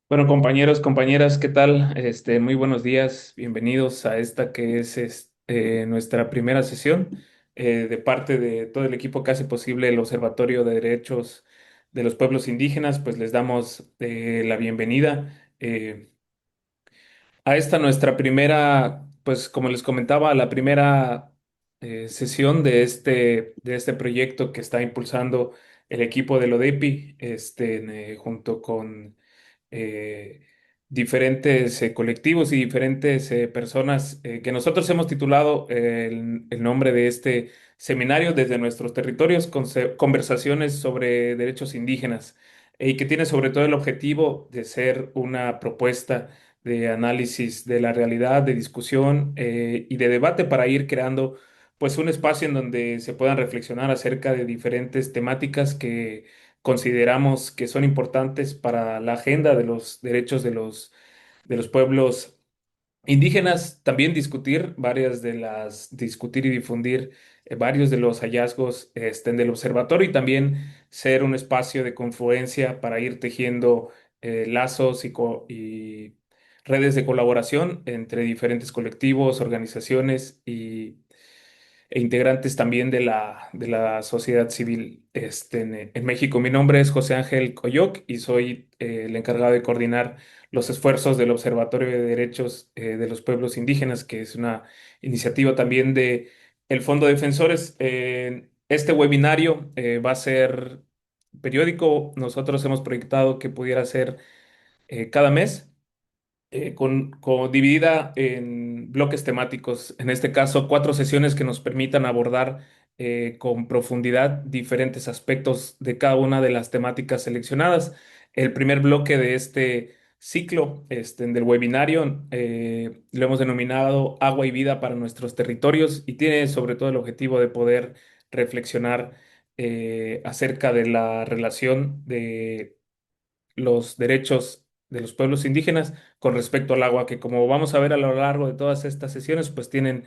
Bueno, compañeros, compañeras, ¿qué tal? Muy buenos días, bienvenidos a esta que es nuestra primera sesión de parte de todo el equipo que hace posible el Observatorio de Derechos de los Pueblos Indígenas. Pues les damos la bienvenida a esta nuestra primera, pues como les comentaba, la primera sesión de este proyecto que está impulsando el equipo del ODEPI, junto con eh, diferentes colectivos y diferentes personas que nosotros hemos titulado el nombre de este seminario desde nuestros territorios, conversaciones sobre derechos indígenas, y que tiene sobre todo el objetivo de ser una propuesta de análisis de la realidad, de discusión y de debate para ir creando pues un espacio en donde se puedan reflexionar acerca de diferentes temáticas que consideramos que son importantes para la agenda de los derechos de los pueblos indígenas. También discutir y difundir varios de los hallazgos del observatorio, y también ser un espacio de confluencia para ir tejiendo lazos y redes de colaboración entre diferentes colectivos, organizaciones e integrantes también de la sociedad civil en México. Mi nombre es José Ángel Coyoc y soy el encargado de coordinar los esfuerzos del Observatorio de Derechos de los Pueblos Indígenas, que es una iniciativa también de el Fondo Defensores. Este webinario va a ser periódico. Nosotros hemos proyectado que pudiera ser cada mes dividida en bloques temáticos, en este caso cuatro sesiones que nos permitan abordar con profundidad diferentes aspectos de cada una de las temáticas seleccionadas. El primer bloque de este ciclo del webinario lo hemos denominado Agua y Vida para nuestros territorios, y tiene sobre todo el objetivo de poder reflexionar acerca de la relación de los derechos de los pueblos indígenas con respecto al agua, que como vamos a ver a lo largo de todas estas sesiones, pues tienen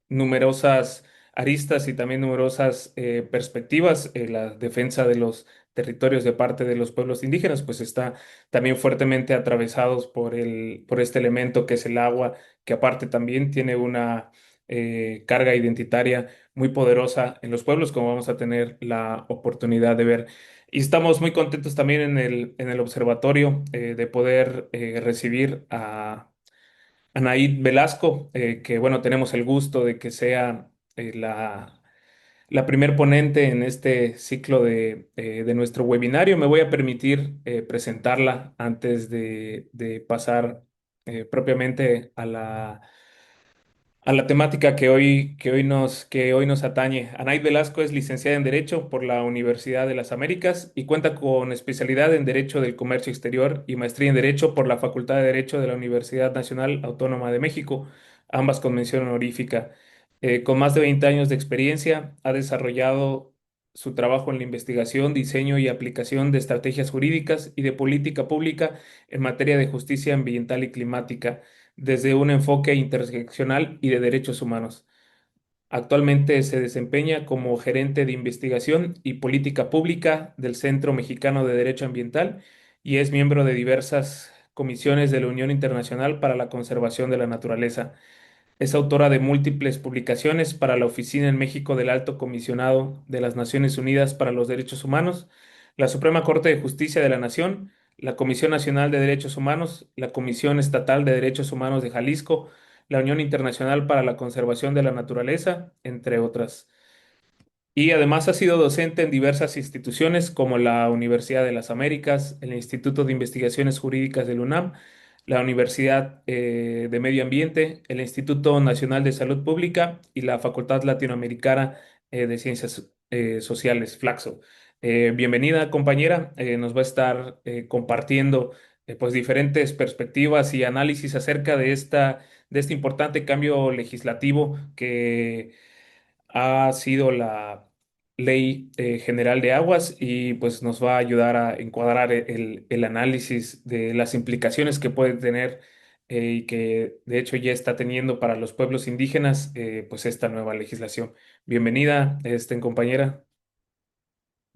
numerosas aristas y también numerosas perspectivas. La defensa de los territorios de parte de los pueblos indígenas, pues está también fuertemente atravesados por este elemento que es el agua, que aparte también tiene una carga identitaria muy poderosa en los pueblos, como vamos a tener la oportunidad de ver. Y estamos muy contentos también en el observatorio de poder recibir a Anaid Velasco, que bueno, tenemos el gusto de que sea la primer ponente en este ciclo de nuestro webinario. Me voy a permitir presentarla antes de pasar propiamente a la temática que hoy nos atañe. Anaid Velasco es licenciada en Derecho por la Universidad de las Américas y cuenta con especialidad en Derecho del Comercio Exterior y maestría en Derecho por la Facultad de Derecho de la Universidad Nacional Autónoma de México, ambas con mención honorífica. Con más de 20 años de experiencia, ha desarrollado su trabajo en la investigación, diseño y aplicación de estrategias jurídicas y de política pública en materia de justicia ambiental y climática desde un enfoque interseccional y de derechos humanos. Actualmente se desempeña como gerente de investigación y política pública del Centro Mexicano de Derecho Ambiental y es miembro de diversas comisiones de la Unión Internacional para la Conservación de la Naturaleza. Es autora de múltiples publicaciones para la Oficina en México del Alto Comisionado de las Naciones Unidas para los Derechos Humanos, la Suprema Corte de Justicia de la Nación, la Comisión Nacional de Derechos Humanos, la Comisión Estatal de Derechos Humanos de Jalisco, la Unión Internacional para la Conservación de la Naturaleza, entre otras. Y además ha sido docente en diversas instituciones como la Universidad de las Américas, el Instituto de Investigaciones Jurídicas del UNAM, la Universidad de Medio Ambiente, el Instituto Nacional de Salud Pública y la Facultad Latinoamericana de Ciencias Sociales, Flaxo. Bienvenida, compañera. Nos va a estar compartiendo pues diferentes perspectivas y análisis acerca de este importante cambio legislativo que ha sido la Ley General de Aguas, y pues nos va a ayudar a encuadrar el análisis de las implicaciones que puede tener y que de hecho ya está teniendo para los pueblos indígenas pues esta nueva legislación. Bienvenida, compañera.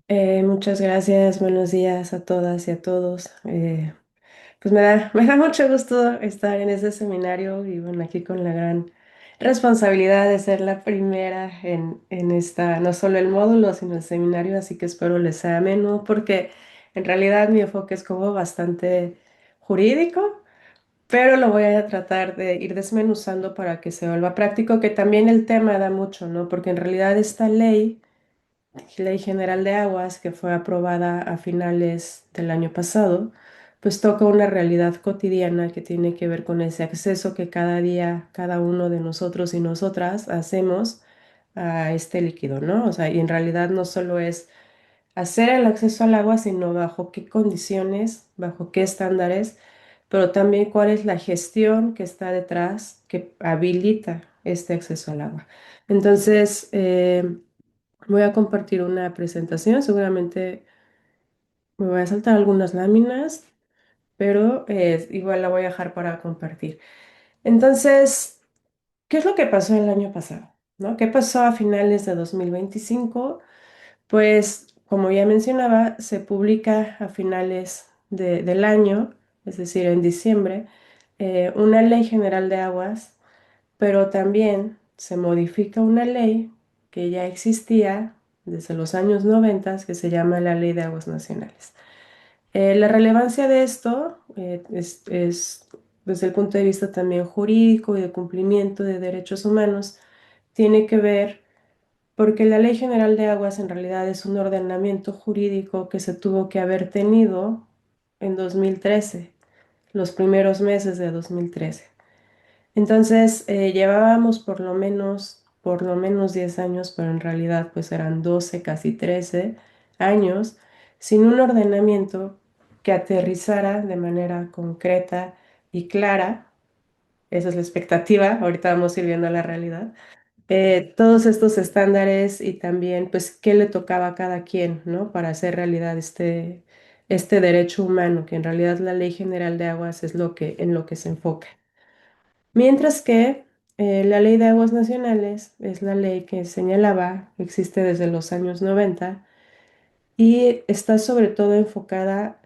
Muchas gracias, buenos días a todas y a todos. Pues me da mucho gusto estar en ese seminario y bueno, aquí con la gran responsabilidad de ser la primera en esta, no solo el módulo, sino el seminario, así que espero les sea ameno porque en realidad mi enfoque es como bastante jurídico, pero lo voy a tratar de ir desmenuzando para que se vuelva práctico, que también el tema da mucho, ¿no? Porque en realidad esta Ley General de Aguas, que fue aprobada a finales del año pasado, pues toca una realidad cotidiana que tiene que ver con ese acceso que cada día cada uno de nosotros y nosotras hacemos a este líquido, ¿no? O sea, y en realidad no solo es hacer el acceso al agua, sino bajo qué condiciones, bajo qué estándares, pero también cuál es la gestión que está detrás que habilita este acceso al agua. Entonces, voy a compartir una presentación, seguramente me voy a saltar algunas láminas, pero igual la voy a dejar para compartir. Entonces, ¿qué es lo que pasó el año pasado? ¿No? ¿Qué pasó a finales de 2025? Pues, como ya mencionaba, se publica a finales del año, es decir, en diciembre, una ley general de aguas, pero también se modifica una ley que ya existía desde los años 90, que se llama la Ley de Aguas Nacionales. La relevancia de esto es, desde el punto de vista también jurídico y de cumplimiento de derechos humanos, tiene que ver porque la Ley General de Aguas en realidad es un ordenamiento jurídico que se tuvo que haber tenido en 2013, los primeros meses de 2013. Entonces, llevábamos por lo menos 10 años, pero en realidad pues eran 12 casi 13 años, sin un ordenamiento que aterrizara de manera concreta y clara. Esa es la expectativa, ahorita vamos a ir viendo la realidad. Todos estos estándares y también pues qué le tocaba a cada quien, ¿no? Para hacer realidad este derecho humano, que en realidad la Ley General de Aguas es en lo que se enfoca. Mientras que la Ley de Aguas Nacionales es la ley que señalaba, existe desde los años 90 y está sobre todo enfocada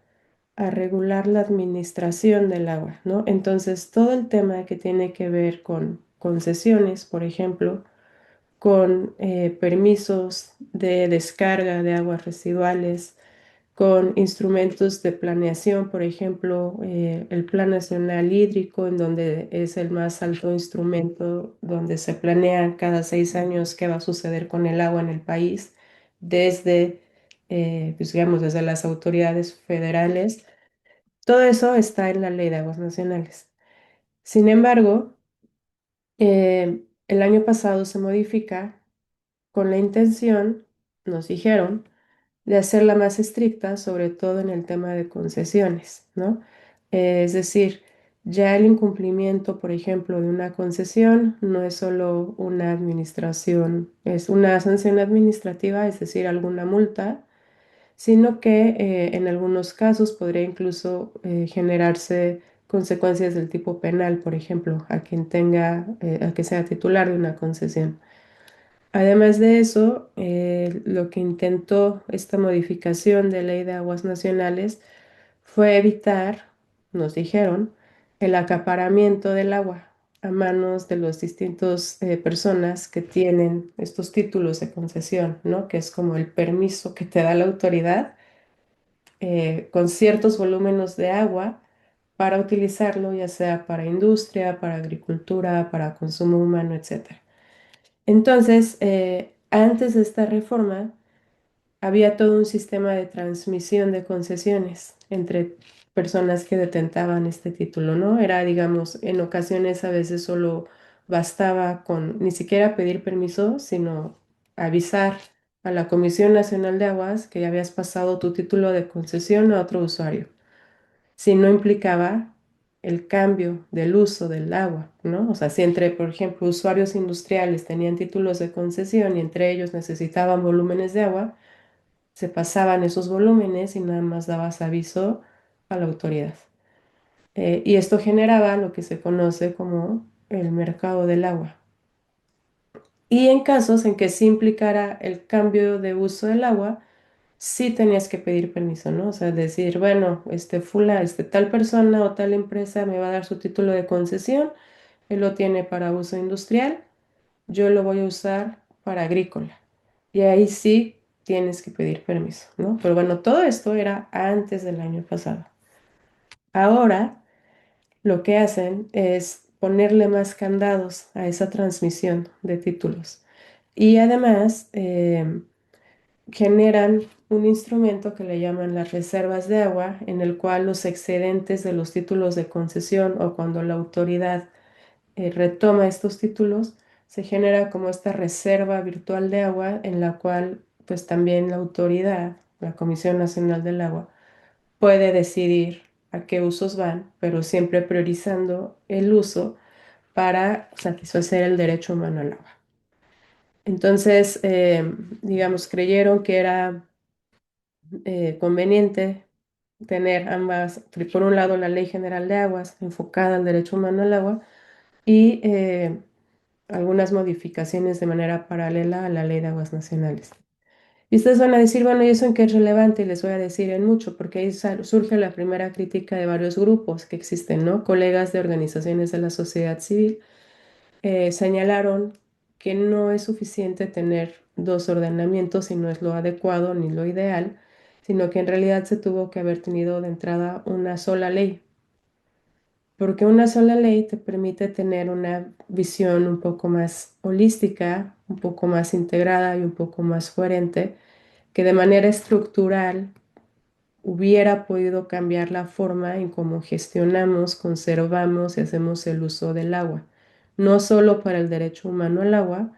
a regular la administración del agua, ¿no? Entonces, todo el tema que tiene que ver con concesiones, por ejemplo, con permisos de descarga de aguas residuales, con instrumentos de planeación, por ejemplo, el Plan Nacional Hídrico, en donde es el más alto instrumento, donde se planea cada 6 años qué va a suceder con el agua en el país, desde, pues, digamos, desde las autoridades federales. Todo eso está en la Ley de Aguas Nacionales. Sin embargo, el año pasado se modifica con la intención, nos dijeron, de hacerla más estricta, sobre todo en el tema de concesiones, ¿no? Es decir, ya el incumplimiento, por ejemplo, de una concesión no es solo una administración, es una sanción administrativa, es decir, alguna multa, sino que en algunos casos podría incluso generarse consecuencias del tipo penal, por ejemplo, a quien tenga, a que sea titular de una concesión. Además de eso, lo que intentó esta modificación de Ley de Aguas Nacionales fue evitar, nos dijeron, el acaparamiento del agua a manos de los distintos personas que tienen estos títulos de concesión, ¿no? Que es como el permiso que te da la autoridad con ciertos volúmenes de agua para utilizarlo, ya sea para industria, para agricultura, para consumo humano, etcétera. Entonces, antes de esta reforma, había todo un sistema de transmisión de concesiones entre personas que detentaban este título, ¿no? Era, digamos, en ocasiones a veces solo bastaba con ni siquiera pedir permiso, sino avisar a la Comisión Nacional de Aguas que ya habías pasado tu título de concesión a otro usuario si no implicaba el cambio del uso del agua, ¿no? O sea, si entre, por ejemplo, usuarios industriales tenían títulos de concesión y entre ellos necesitaban volúmenes de agua, se pasaban esos volúmenes y nada más dabas aviso a la autoridad. Y esto generaba lo que se conoce como el mercado del agua. Y en casos en que sí implicara el cambio de uso del agua, sí tenías que pedir permiso, ¿no? O sea, decir, bueno, tal persona o tal empresa me va a dar su título de concesión, él lo tiene para uso industrial, yo lo voy a usar para agrícola. Y ahí sí tienes que pedir permiso, ¿no? Pero bueno, todo esto era antes del año pasado. Ahora lo que hacen es ponerle más candados a esa transmisión de títulos. Y además generan un instrumento que le llaman las reservas de agua, en el cual los excedentes de los títulos de concesión o cuando la autoridad retoma estos títulos, se genera como esta reserva virtual de agua en la cual pues también la autoridad, la Comisión Nacional del Agua, puede decidir a qué usos van, pero siempre priorizando el uso para satisfacer el derecho humano al agua. Entonces, digamos, creyeron que era conveniente tener ambas, por un lado la Ley General de Aguas enfocada al derecho humano al agua y algunas modificaciones de manera paralela a la Ley de Aguas Nacionales. Y ustedes van a decir, bueno, ¿y eso en qué es relevante? Y les voy a decir en mucho, porque ahí surge la primera crítica de varios grupos que existen, ¿no? Colegas de organizaciones de la sociedad civil señalaron que no es suficiente tener dos ordenamientos y no es lo adecuado ni lo ideal, sino que en realidad se tuvo que haber tenido de entrada una sola ley, porque una sola ley te permite tener una visión un poco más holística, un poco más integrada y un poco más coherente, que de manera estructural hubiera podido cambiar la forma en cómo gestionamos, conservamos y hacemos el uso del agua, no solo para el derecho humano al agua,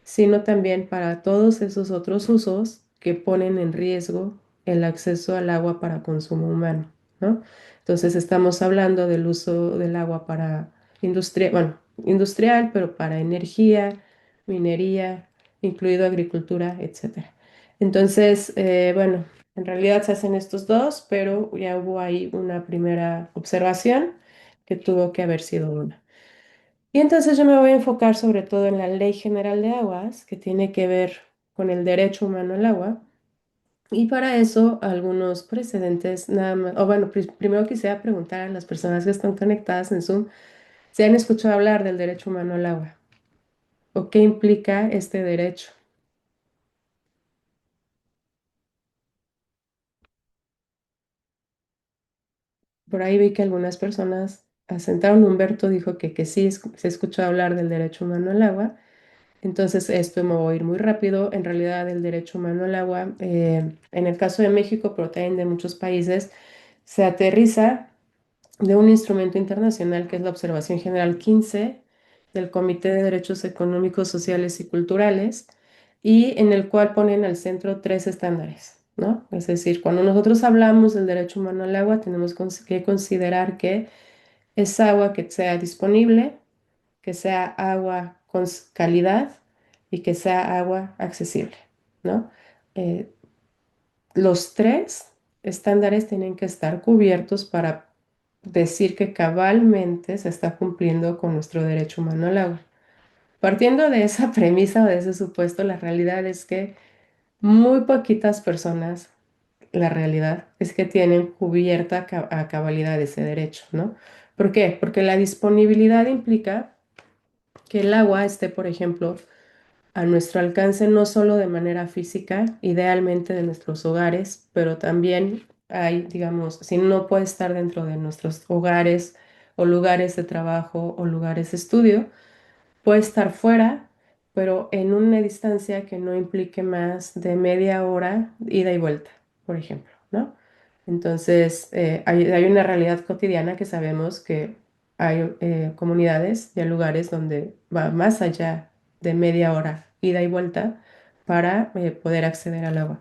sino también para todos esos otros usos que ponen en riesgo el acceso al agua para consumo humano, ¿no? Entonces estamos hablando del uso del agua para industria, bueno, industrial, pero para energía, minería, incluido agricultura, etcétera. Entonces, bueno, en realidad se hacen estos dos, pero ya hubo ahí una primera observación que tuvo que haber sido una. Y entonces yo me voy a enfocar sobre todo en la Ley General de Aguas, que tiene que ver con el derecho humano al agua. Y para eso, algunos precedentes, nada más, o bueno, primero quisiera preguntar a las personas que están conectadas en Zoom si han escuchado hablar del derecho humano al agua o qué implica este derecho. Por ahí vi que algunas personas asentaron. Humberto dijo que sí se escuchó hablar del derecho humano al agua. Entonces, esto me voy a ir muy rápido. En realidad, el derecho humano al agua, en el caso de México, pero también de muchos países, se aterriza de un instrumento internacional que es la Observación General 15 del Comité de Derechos Económicos, Sociales y Culturales, y en el cual ponen al centro tres estándares, ¿no? Es decir, cuando nosotros hablamos del derecho humano al agua, tenemos que considerar que es agua que sea disponible, que sea agua con calidad y que sea agua accesible, ¿no? Eh, los tres estándares tienen que estar cubiertos para decir que cabalmente se está cumpliendo con nuestro derecho humano al agua. Partiendo de esa premisa o de ese supuesto, la realidad es que muy poquitas personas, la realidad es que tienen cubierta a cabalidad ese derecho, ¿no? ¿Por qué? Porque la disponibilidad implica que el agua esté, por ejemplo, a nuestro alcance no solo de manera física, idealmente de nuestros hogares, pero también hay, digamos, si no puede estar dentro de nuestros hogares o lugares de trabajo o lugares de estudio, puede estar fuera, pero en una distancia que no implique más de media hora ida y vuelta, por ejemplo, ¿no? Entonces, hay una realidad cotidiana que sabemos que hay comunidades y hay lugares donde va más allá de media hora ida y vuelta para poder acceder al agua.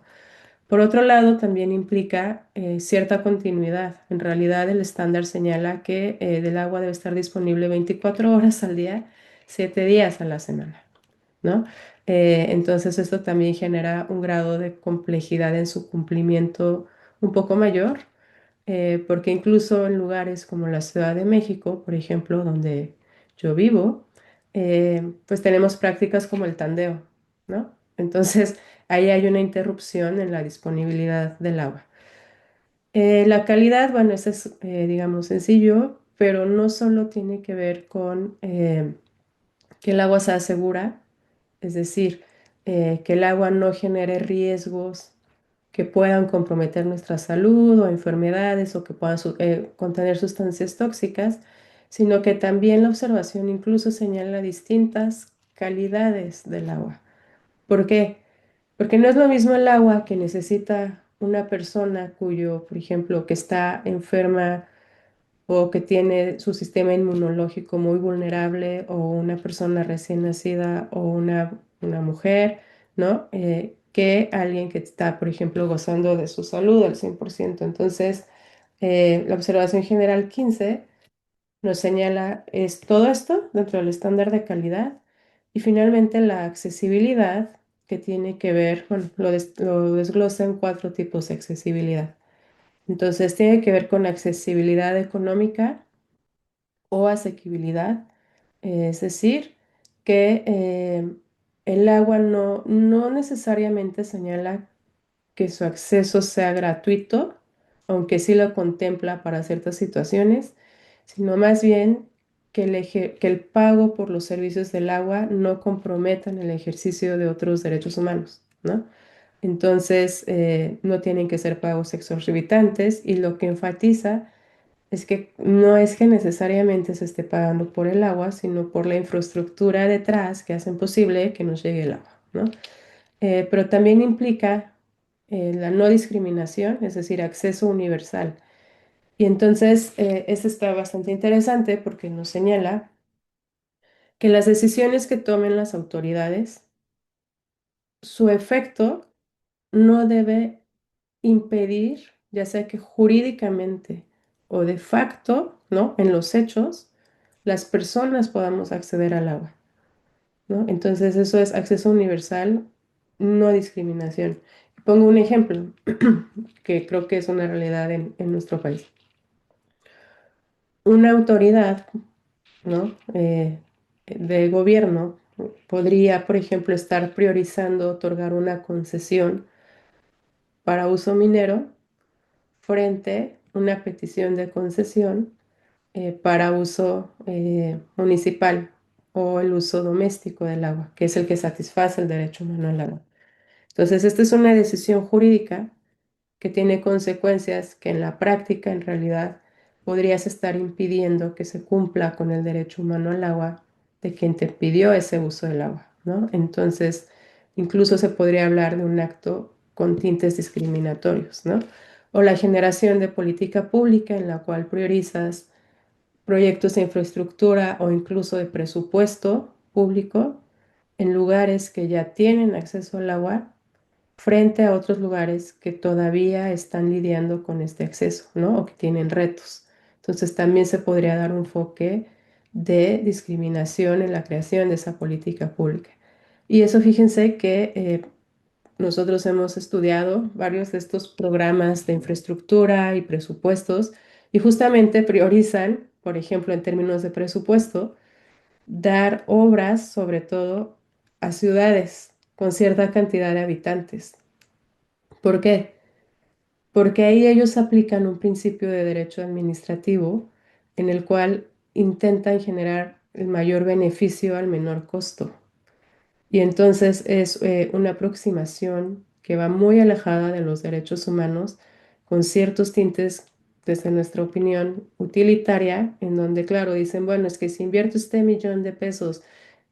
Por otro lado, también implica cierta continuidad. En realidad, el estándar señala que del agua debe estar disponible 24 horas al día, 7 días a la semana, ¿no? Entonces, esto también genera un grado de complejidad en su cumplimiento un poco mayor, porque incluso en lugares como la Ciudad de México, por ejemplo, donde yo vivo, pues tenemos prácticas como el tandeo, ¿no? Entonces, ahí hay una interrupción en la disponibilidad del agua. La calidad, bueno, ese es, digamos, sencillo, pero no solo tiene que ver con que el agua sea segura, es decir, que el agua no genere riesgos que puedan comprometer nuestra salud o enfermedades o que puedan contener sustancias tóxicas, sino que también la observación incluso señala distintas calidades del agua. ¿Por qué? Porque no es lo mismo el agua que necesita una persona cuyo, por ejemplo, que está enferma o que tiene su sistema inmunológico muy vulnerable, o una persona recién nacida, o una mujer, ¿no? Que alguien que está, por ejemplo, gozando de su salud al 100%. Entonces, la observación general 15 nos señala es todo esto dentro del estándar de calidad, y finalmente la accesibilidad, que tiene que ver, bueno, lo desglosa en cuatro tipos de accesibilidad. Entonces, tiene que ver con accesibilidad económica o asequibilidad, es decir, que el agua no necesariamente señala que su acceso sea gratuito, aunque sí lo contempla para ciertas situaciones, sino más bien que el pago por los servicios del agua no comprometan el ejercicio de otros derechos humanos, ¿no? Entonces, no tienen que ser pagos exorbitantes, y lo que enfatiza es que no es que necesariamente se esté pagando por el agua, sino por la infraestructura detrás que hacen posible que nos llegue el agua, ¿no? Pero también implica la no discriminación, es decir, acceso universal. Y entonces, esto está bastante interesante porque nos señala que las decisiones que tomen las autoridades, su efecto no debe impedir, ya sea que jurídicamente o de facto, ¿no? En los hechos, las personas podamos acceder al agua, ¿no? Entonces eso es acceso universal, no discriminación. Pongo un ejemplo que creo que es una realidad en nuestro país. Una autoridad, ¿no? De gobierno podría, por ejemplo, estar priorizando otorgar una concesión para uso minero frente a una petición de concesión para uso municipal o el uso doméstico del agua, que es el que satisface el derecho humano al agua. Entonces, esta es una decisión jurídica que tiene consecuencias que en la práctica, en realidad, podrías estar impidiendo que se cumpla con el derecho humano al agua de quien te pidió ese uso del agua, ¿no? Entonces, incluso se podría hablar de un acto con tintes discriminatorios, ¿no? O la generación de política pública en la cual priorizas proyectos de infraestructura o incluso de presupuesto público en lugares que ya tienen acceso al agua frente a otros lugares que todavía están lidiando con este acceso, ¿no? O que tienen retos. Entonces también se podría dar un enfoque de discriminación en la creación de esa política pública. Y eso, fíjense que nosotros hemos estudiado varios de estos programas de infraestructura y presupuestos, y justamente priorizan, por ejemplo, en términos de presupuesto, dar obras sobre todo a ciudades con cierta cantidad de habitantes. ¿Por qué? Porque ahí ellos aplican un principio de derecho administrativo en el cual intentan generar el mayor beneficio al menor costo. Y entonces es una aproximación que va muy alejada de los derechos humanos, con ciertos tintes, desde nuestra opinión, utilitaria, en donde, claro, dicen, bueno, es que si invierto este millón de pesos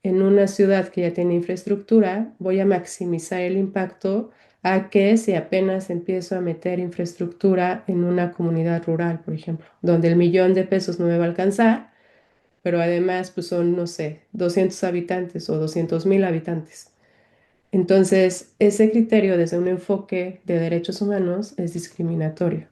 en una ciudad que ya tiene infraestructura, voy a maximizar el impacto a que si apenas empiezo a meter infraestructura en una comunidad rural, por ejemplo, donde el millón de pesos no me va a alcanzar, pero además pues son, no sé, 200 habitantes o 200.000 habitantes. Entonces, ese criterio desde un enfoque de derechos humanos es discriminatorio.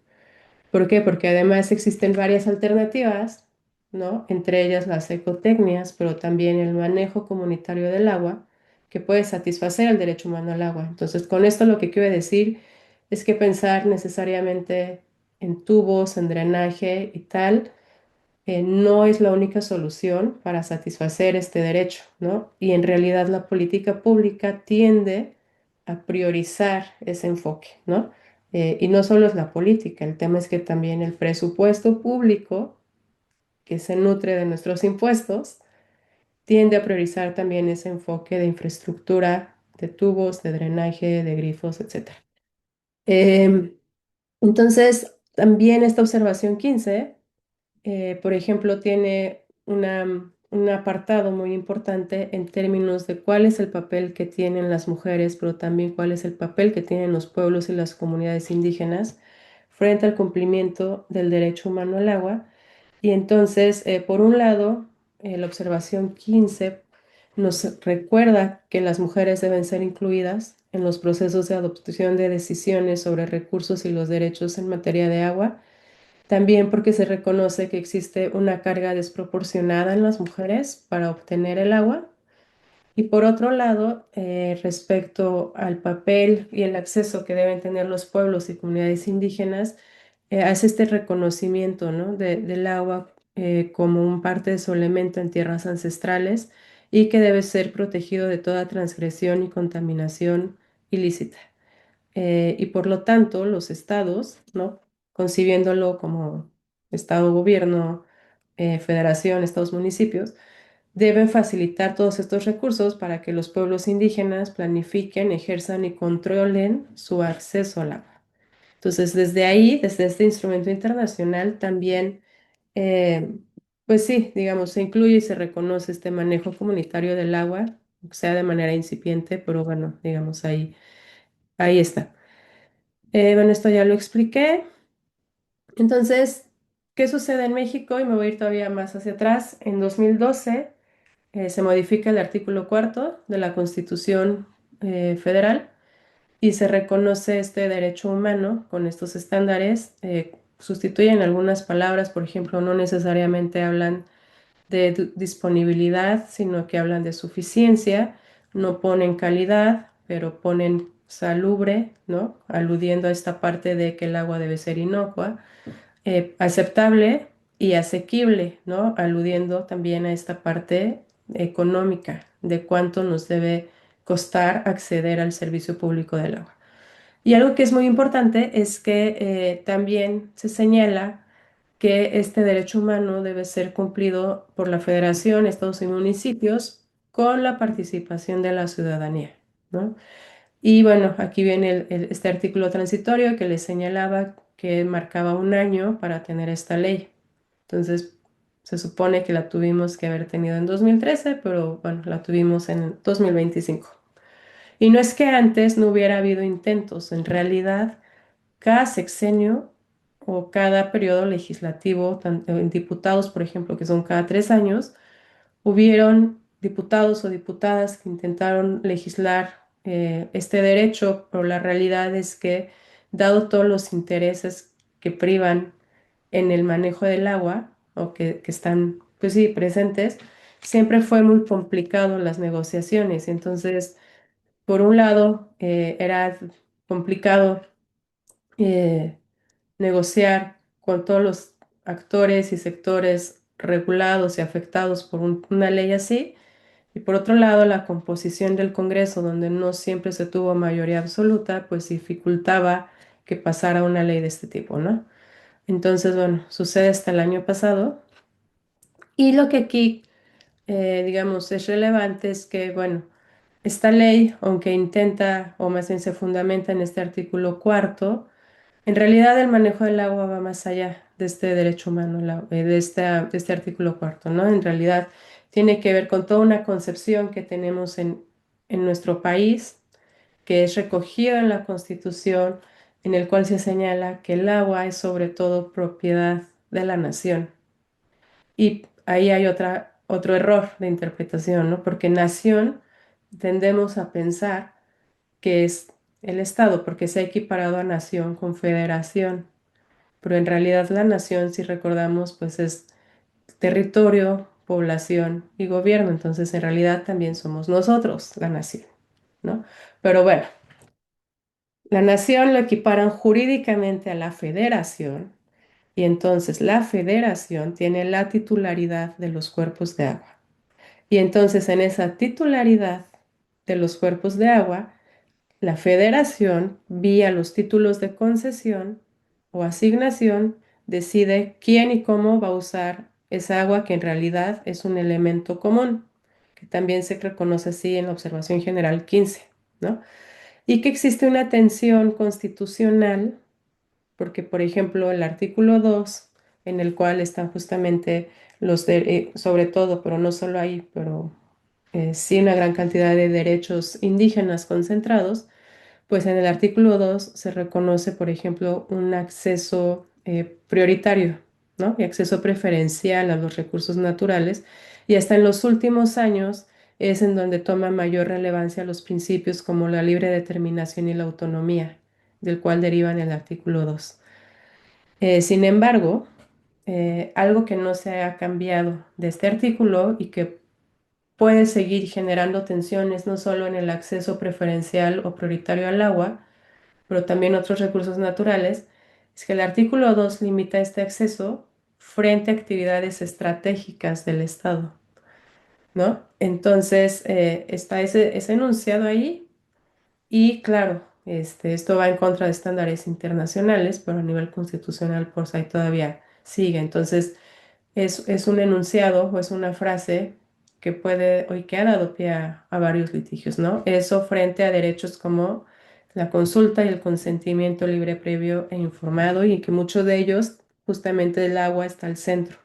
¿Por qué? Porque además existen varias alternativas, ¿no? Entre ellas las ecotecnias, pero también el manejo comunitario del agua, que puede satisfacer el derecho humano al agua. Entonces, con esto lo que quiero decir es que pensar necesariamente en tubos, en drenaje y tal, no es la única solución para satisfacer este derecho, ¿no? Y en realidad la política pública tiende a priorizar ese enfoque, ¿no? Y no solo es la política, el tema es que también el presupuesto público, que se nutre de nuestros impuestos, tiende a priorizar también ese enfoque de infraestructura, de tubos, de drenaje, de grifos, etcétera. Em, entonces, también esta observación 15, por ejemplo, tiene un apartado muy importante en términos de cuál es el papel que tienen las mujeres, pero también cuál es el papel que tienen los pueblos y las comunidades indígenas frente al cumplimiento del derecho humano al agua. Y entonces, por un lado, la observación 15 nos recuerda que las mujeres deben ser incluidas en los procesos de adopción de decisiones sobre recursos y los derechos en materia de agua, también porque se reconoce que existe una carga desproporcionada en las mujeres para obtener el agua. Y por otro lado, respecto al papel y el acceso que deben tener los pueblos y comunidades indígenas, hace este reconocimiento, ¿no? Del agua como un parte de su elemento en tierras ancestrales y que debe ser protegido de toda transgresión y contaminación ilícita. Y por lo tanto, los estados, ¿no? Concibiéndolo como estado, gobierno, federación, estados, municipios, deben facilitar todos estos recursos para que los pueblos indígenas planifiquen, ejerzan y controlen su acceso al agua. Entonces, desde ahí, desde este instrumento internacional, también, eh, pues sí, digamos, se incluye y se reconoce este manejo comunitario del agua, sea de manera incipiente, pero bueno, digamos, ahí está. Bueno, esto ya lo expliqué. Entonces, ¿qué sucede en México? Y me voy a ir todavía más hacia atrás. En 2012 se modifica el artículo cuarto de la Constitución Federal y se reconoce este derecho humano con estos estándares. Sustituyen algunas palabras, por ejemplo, no necesariamente hablan de disponibilidad, sino que hablan de suficiencia, no ponen calidad, pero ponen salubre, ¿no? Aludiendo a esta parte de que el agua debe ser inocua, aceptable y asequible, ¿no? Aludiendo también a esta parte económica de cuánto nos debe costar acceder al servicio público del agua. Y algo que es muy importante es que también se señala que este derecho humano debe ser cumplido por la Federación, estados y municipios con la participación de la ciudadanía, ¿no? Y bueno, aquí viene este artículo transitorio que les señalaba que marcaba un año para tener esta ley. Entonces, se supone que la tuvimos que haber tenido en 2013, pero bueno, la tuvimos en 2025. Y no es que antes no hubiera habido intentos, en realidad cada sexenio o cada periodo legislativo, en diputados, por ejemplo, que son cada 3 años, hubieron diputados o diputadas que intentaron legislar este derecho, pero la realidad es que, dado todos los intereses que privan en el manejo del agua o que están, pues sí, presentes, siempre fue muy complicado las negociaciones. Entonces, por un lado, era complicado eh, negociar con todos los actores y sectores regulados y afectados por una ley así. Y por otro lado, la composición del Congreso, donde no siempre se tuvo mayoría absoluta, pues dificultaba que pasara una ley de este tipo, ¿no? Entonces, bueno, sucede hasta el año pasado. Y lo que aquí, digamos, es relevante es que, bueno, esta ley, aunque intenta, o más bien se fundamenta en este artículo cuarto, en realidad el manejo del agua va más allá de este derecho humano, de este artículo cuarto, ¿no? En realidad tiene que ver con toda una concepción que tenemos en nuestro país, que es recogida en la Constitución, en el cual se señala que el agua es sobre todo propiedad de la nación. Y ahí hay otro error de interpretación, ¿no? Porque nación tendemos a pensar que es el Estado, porque se ha equiparado a nación con federación, pero en realidad la nación, si recordamos, pues es territorio, población y gobierno, entonces en realidad también somos nosotros la nación, ¿no? Pero bueno, la nación lo equiparan jurídicamente a la federación y entonces la federación tiene la titularidad de los cuerpos de agua. Y entonces en esa titularidad de los cuerpos de agua, la federación, vía los títulos de concesión o asignación, decide quién y cómo va a usar esa agua que en realidad es un elemento común, que también se reconoce así en la Observación General 15, ¿no? Y que existe una tensión constitucional, porque, por ejemplo, el artículo 2, en el cual están justamente sobre todo, pero no solo ahí, pero sí una gran cantidad de derechos indígenas concentrados, pues en el artículo 2 se reconoce, por ejemplo, un acceso prioritario, ¿no? Y acceso preferencial a los recursos naturales. Y hasta en los últimos años es en donde toma mayor relevancia los principios como la libre determinación y la autonomía, del cual derivan el artículo 2. Sin embargo, algo que no se ha cambiado de este artículo y que puede seguir generando tensiones no solo en el acceso preferencial o prioritario al agua, pero también otros recursos naturales, es que el artículo 2 limita este acceso frente a actividades estratégicas del Estado, ¿no? Entonces, está ese enunciado ahí y claro, esto va en contra de estándares internacionales, pero a nivel constitucional, pues ahí todavía sigue. Entonces, es un enunciado o es una frase que puede o y que ha dado pie a varios litigios, ¿no? Eso frente a derechos como la consulta y el consentimiento libre, previo e informado, y que muchos de ellos, justamente el agua, está al centro.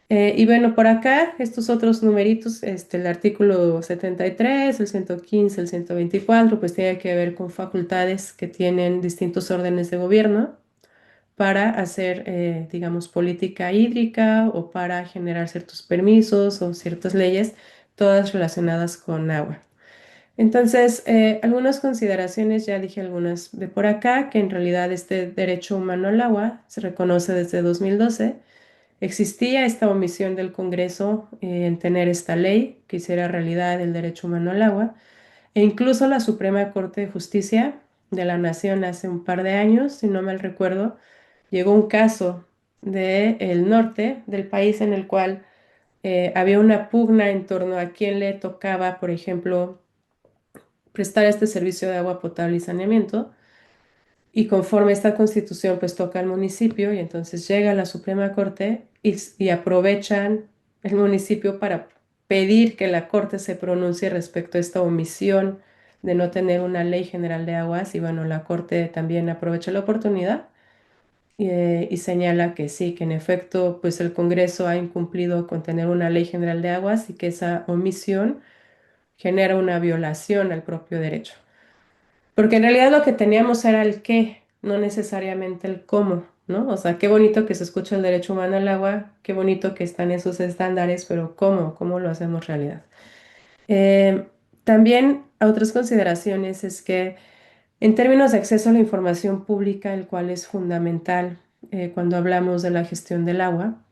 Y bueno, por acá, estos otros numeritos, el artículo 73, el 115, el 124, pues tiene que ver con facultades que tienen distintos órdenes de gobierno para hacer, digamos, política hídrica o para generar ciertos permisos o ciertas leyes, todas relacionadas con agua. Entonces, algunas consideraciones, ya dije algunas de por acá, que en realidad este derecho humano al agua se reconoce desde 2012. Existía esta omisión del Congreso en tener esta ley que hiciera realidad el derecho humano al agua, e incluso la Suprema Corte de Justicia de la Nación hace un par de años, si no mal recuerdo, llegó un caso del norte del país en el cual había una pugna en torno a quién le tocaba, por ejemplo, prestar este servicio de agua potable y saneamiento. Y conforme esta constitución pues toca al municipio y entonces llega a la Suprema Corte y aprovechan el municipio para pedir que la Corte se pronuncie respecto a esta omisión de no tener una ley general de aguas. Y bueno, la Corte también aprovecha la oportunidad y señala que sí, que en efecto pues el Congreso ha incumplido con tener una ley general de aguas y que esa omisión genera una violación al propio derecho. Porque en realidad lo que teníamos era el qué, no necesariamente el cómo, ¿no? O sea, qué bonito que se escucha el derecho humano al agua, qué bonito que están esos estándares, pero ¿cómo lo hacemos realidad? Eh, También otras consideraciones es que en términos de acceso a la información pública, el cual es fundamental cuando hablamos de la gestión del agua,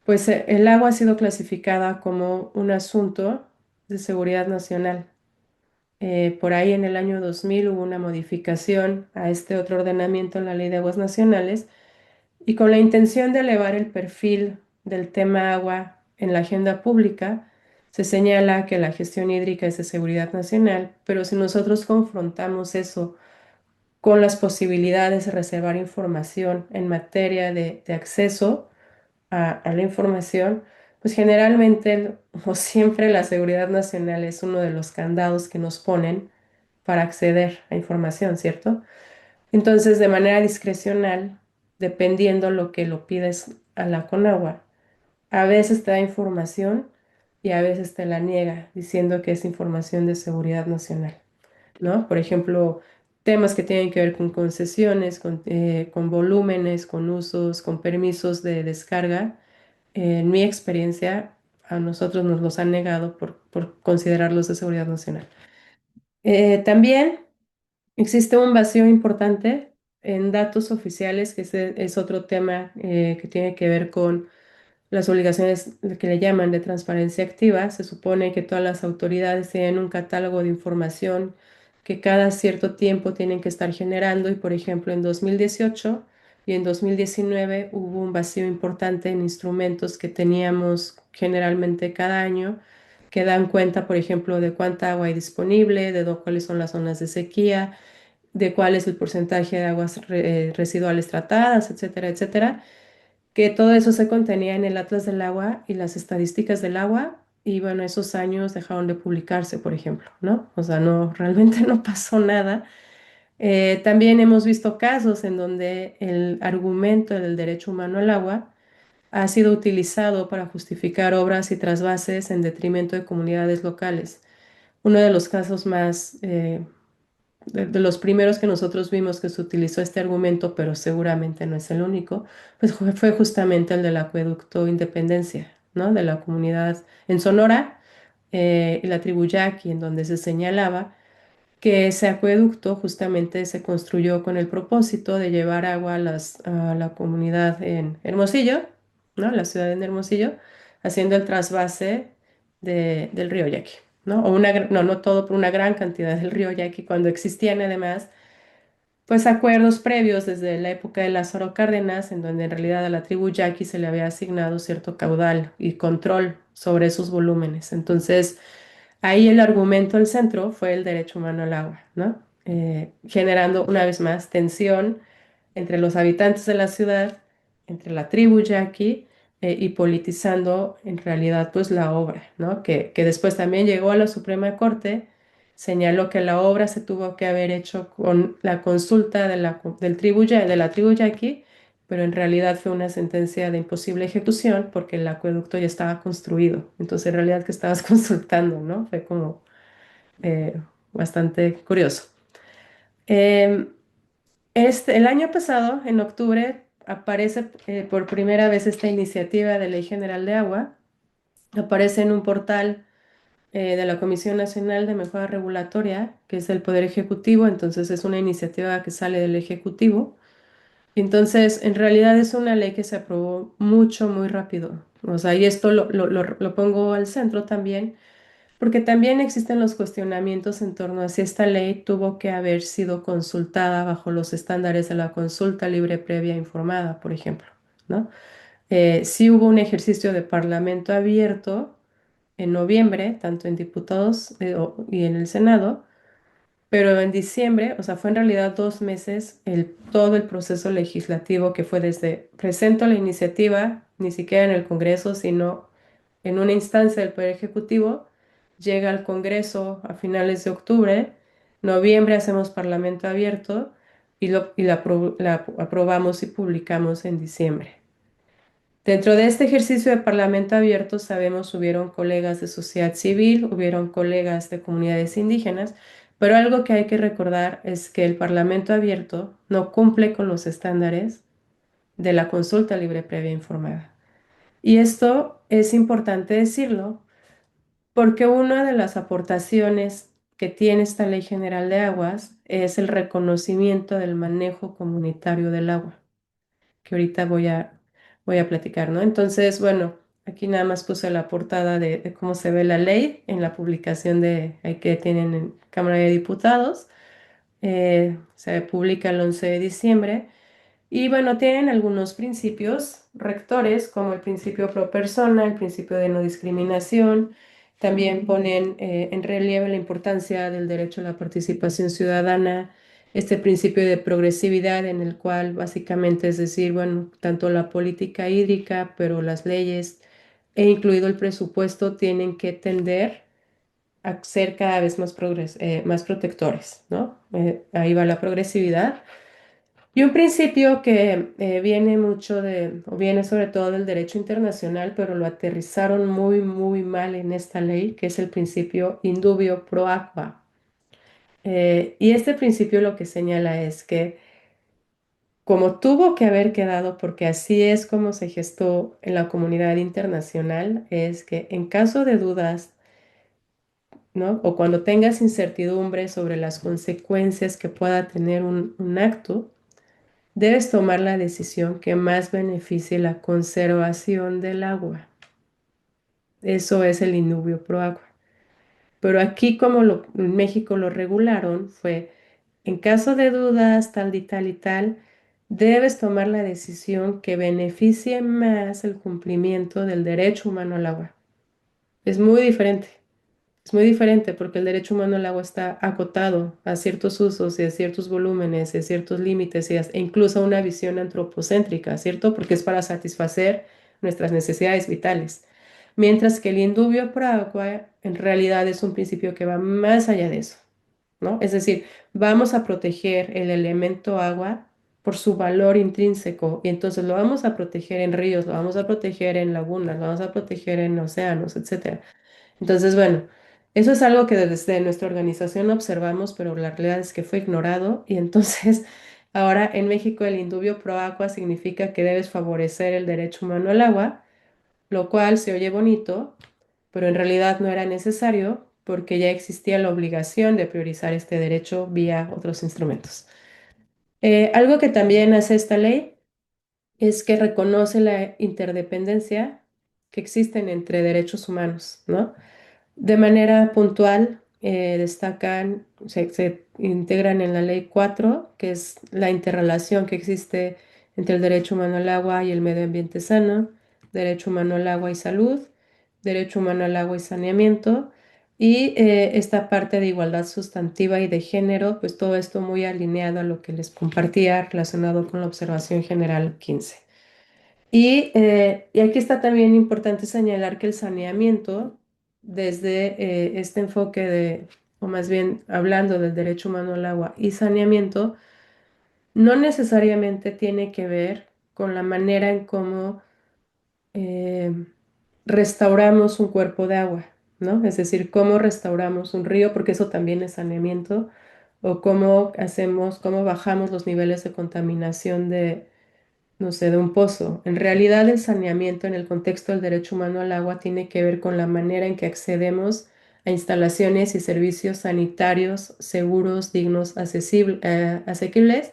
pues el agua ha sido clasificada como un asunto de seguridad nacional. Por ahí en el año 2000 hubo una modificación a este otro ordenamiento en la Ley de Aguas Nacionales y con la intención de elevar el perfil del tema agua en la agenda pública, se señala que la gestión hídrica es de seguridad nacional, pero si nosotros confrontamos eso con las posibilidades de reservar información en materia de acceso a la información, pues generalmente o siempre la seguridad nacional es uno de los candados que nos ponen para acceder a información, ¿cierto? Entonces, de manera discrecional, dependiendo lo que lo pides a la Conagua, a veces te da información y a veces te la niega, diciendo que es información de seguridad nacional, ¿no? Por ejemplo, temas que tienen que ver con concesiones, con volúmenes, con usos, con permisos de descarga. En mi experiencia, a nosotros nos los han negado por considerarlos de seguridad nacional. También existe un vacío importante en datos oficiales, que ese es otro tema que tiene que ver con las obligaciones que le llaman de transparencia activa. Se supone que todas las autoridades tienen un catálogo de información que cada cierto tiempo tienen que estar generando y, por ejemplo, en 2018 y en 2019 hubo un vacío importante en instrumentos que teníamos generalmente cada año que dan cuenta, por ejemplo, de cuánta agua hay disponible, cuáles son las zonas de sequía, de cuál es el porcentaje de aguas residuales tratadas, etcétera, etcétera, que todo eso se contenía en el Atlas del Agua y las estadísticas del agua. Y bueno, esos años dejaron de publicarse, por ejemplo, ¿no? O sea, no, realmente no pasó nada. También hemos visto casos en donde el argumento del derecho humano al agua ha sido utilizado para justificar obras y trasvases en detrimento de comunidades locales. Uno de los casos más, de los primeros que nosotros vimos que se utilizó este argumento, pero seguramente no es el único, pues fue justamente el del acueducto Independencia, ¿no? De la comunidad en Sonora, y la tribu Yaqui, en donde se señalaba que ese acueducto justamente se construyó con el propósito de llevar agua a la comunidad en Hermosillo, ¿no? La ciudad en Hermosillo, haciendo el trasvase del río Yaqui, ¿no? O no, no todo, pero una gran cantidad del río Yaqui, cuando existían además pues acuerdos previos desde la época de Lázaro Cárdenas, en donde en realidad a la tribu Yaqui se le había asignado cierto caudal y control sobre esos volúmenes. Entonces, ahí el argumento del centro fue el derecho humano al agua, ¿no? Generando una vez más tensión entre los habitantes de la ciudad, entre la tribu yaqui, y politizando en realidad pues la obra, ¿no? Que después también llegó a la Suprema Corte, señaló que la obra se tuvo que haber hecho con la consulta de la tribu yaqui, pero en realidad fue una sentencia de imposible ejecución porque el acueducto ya estaba construido. Entonces, en realidad, ¿que estabas consultando, no? Fue como bastante curioso. Em, el año pasado, en octubre, aparece por primera vez esta iniciativa de Ley General de Agua. Aparece en un portal de la Comisión Nacional de Mejora Regulatoria, que es el Poder Ejecutivo. Entonces, es una iniciativa que sale del Ejecutivo. Entonces, en realidad es una ley que se aprobó mucho, muy rápido. O sea, y esto lo pongo al centro también, porque también existen los cuestionamientos en torno a si esta ley tuvo que haber sido consultada bajo los estándares de la consulta libre previa informada, por ejemplo, ¿no? Sí hubo un ejercicio de parlamento abierto en noviembre, tanto en diputados y en el Senado, pero en diciembre, o sea, fue en realidad 2 meses todo el proceso legislativo que fue desde presento la iniciativa, ni siquiera en el Congreso, sino en una instancia del Poder Ejecutivo, llega al Congreso a finales de octubre, noviembre hacemos parlamento abierto y la aprobamos y publicamos en diciembre. Dentro de este ejercicio de parlamento abierto, sabemos, hubieron colegas de sociedad civil, hubieron colegas de comunidades indígenas, pero algo que hay que recordar es que el parlamento abierto no cumple con los estándares de la consulta libre previa informada. Y esto es importante decirlo porque una de las aportaciones que tiene esta Ley General de Aguas es el reconocimiento del manejo comunitario del agua, que ahorita voy a platicar, ¿no? Entonces, bueno, aquí nada más puse la portada de cómo se ve la ley en la publicación ahí que tienen en Cámara de Diputados. Se publica el 11 de diciembre. Y bueno, tienen algunos principios rectores, como el principio pro persona, el principio de no discriminación. También ponen en relieve la importancia del derecho a la participación ciudadana, este principio de progresividad en el cual básicamente es decir, bueno, tanto la política hídrica, pero las leyes e incluido el presupuesto tienen que tender a ser cada vez más protectores, ¿no? Ahí va la progresividad. Y un principio que viene mucho o viene sobre todo del derecho internacional, pero lo aterrizaron muy, muy mal en esta ley, que es el principio indubio pro aqua. Y este principio lo que señala es que, como tuvo que haber quedado, porque así es como se gestó en la comunidad internacional, es que en caso de dudas, ¿no? O cuando tengas incertidumbre sobre las consecuencias que pueda tener un acto, debes tomar la decisión que más beneficie la conservación del agua. Eso es el indubio pro agua. Pero aquí, como en México lo regularon, fue en caso de dudas, tal y tal y tal, debes tomar la decisión que beneficie más el cumplimiento del derecho humano al agua. Es muy diferente. Es muy diferente porque el derecho humano al agua está acotado a ciertos usos y a ciertos volúmenes y a ciertos límites e incluso a una visión antropocéntrica, ¿cierto? Porque es para satisfacer nuestras necesidades vitales. Mientras que el indubio pro agua en realidad es un principio que va más allá de eso, ¿no? Es decir, vamos a proteger el elemento agua por su valor intrínseco y entonces lo vamos a proteger en ríos, lo vamos a proteger en lagunas, lo vamos a proteger en océanos, etcétera. Entonces, bueno, eso es algo que desde nuestra organización observamos, pero la realidad es que fue ignorado y entonces ahora en México el indubio pro agua significa que debes favorecer el derecho humano al agua, lo cual se oye bonito, pero en realidad no era necesario porque ya existía la obligación de priorizar este derecho vía otros instrumentos. Algo que también hace esta ley es que reconoce la interdependencia que existen entre derechos humanos, ¿no? De manera puntual, se integran en la ley 4, que es la interrelación que existe entre el derecho humano al agua y el medio ambiente sano, derecho humano al agua y salud, derecho humano al agua y saneamiento, y esta parte de igualdad sustantiva y de género, pues todo esto muy alineado a lo que les compartía relacionado con la observación general 15. Y aquí está también importante señalar que el saneamiento, desde este enfoque de, o más bien hablando del derecho humano al agua y saneamiento, no necesariamente tiene que ver con la manera en cómo eh, restauramos un cuerpo de agua, ¿no? Es decir, cómo restauramos un río, porque eso también es saneamiento, o cómo hacemos, cómo bajamos los niveles de contaminación de no sé, de un pozo. En realidad, el saneamiento en el contexto del derecho humano al agua tiene que ver con la manera en que accedemos a instalaciones y servicios sanitarios seguros, dignos, asequibles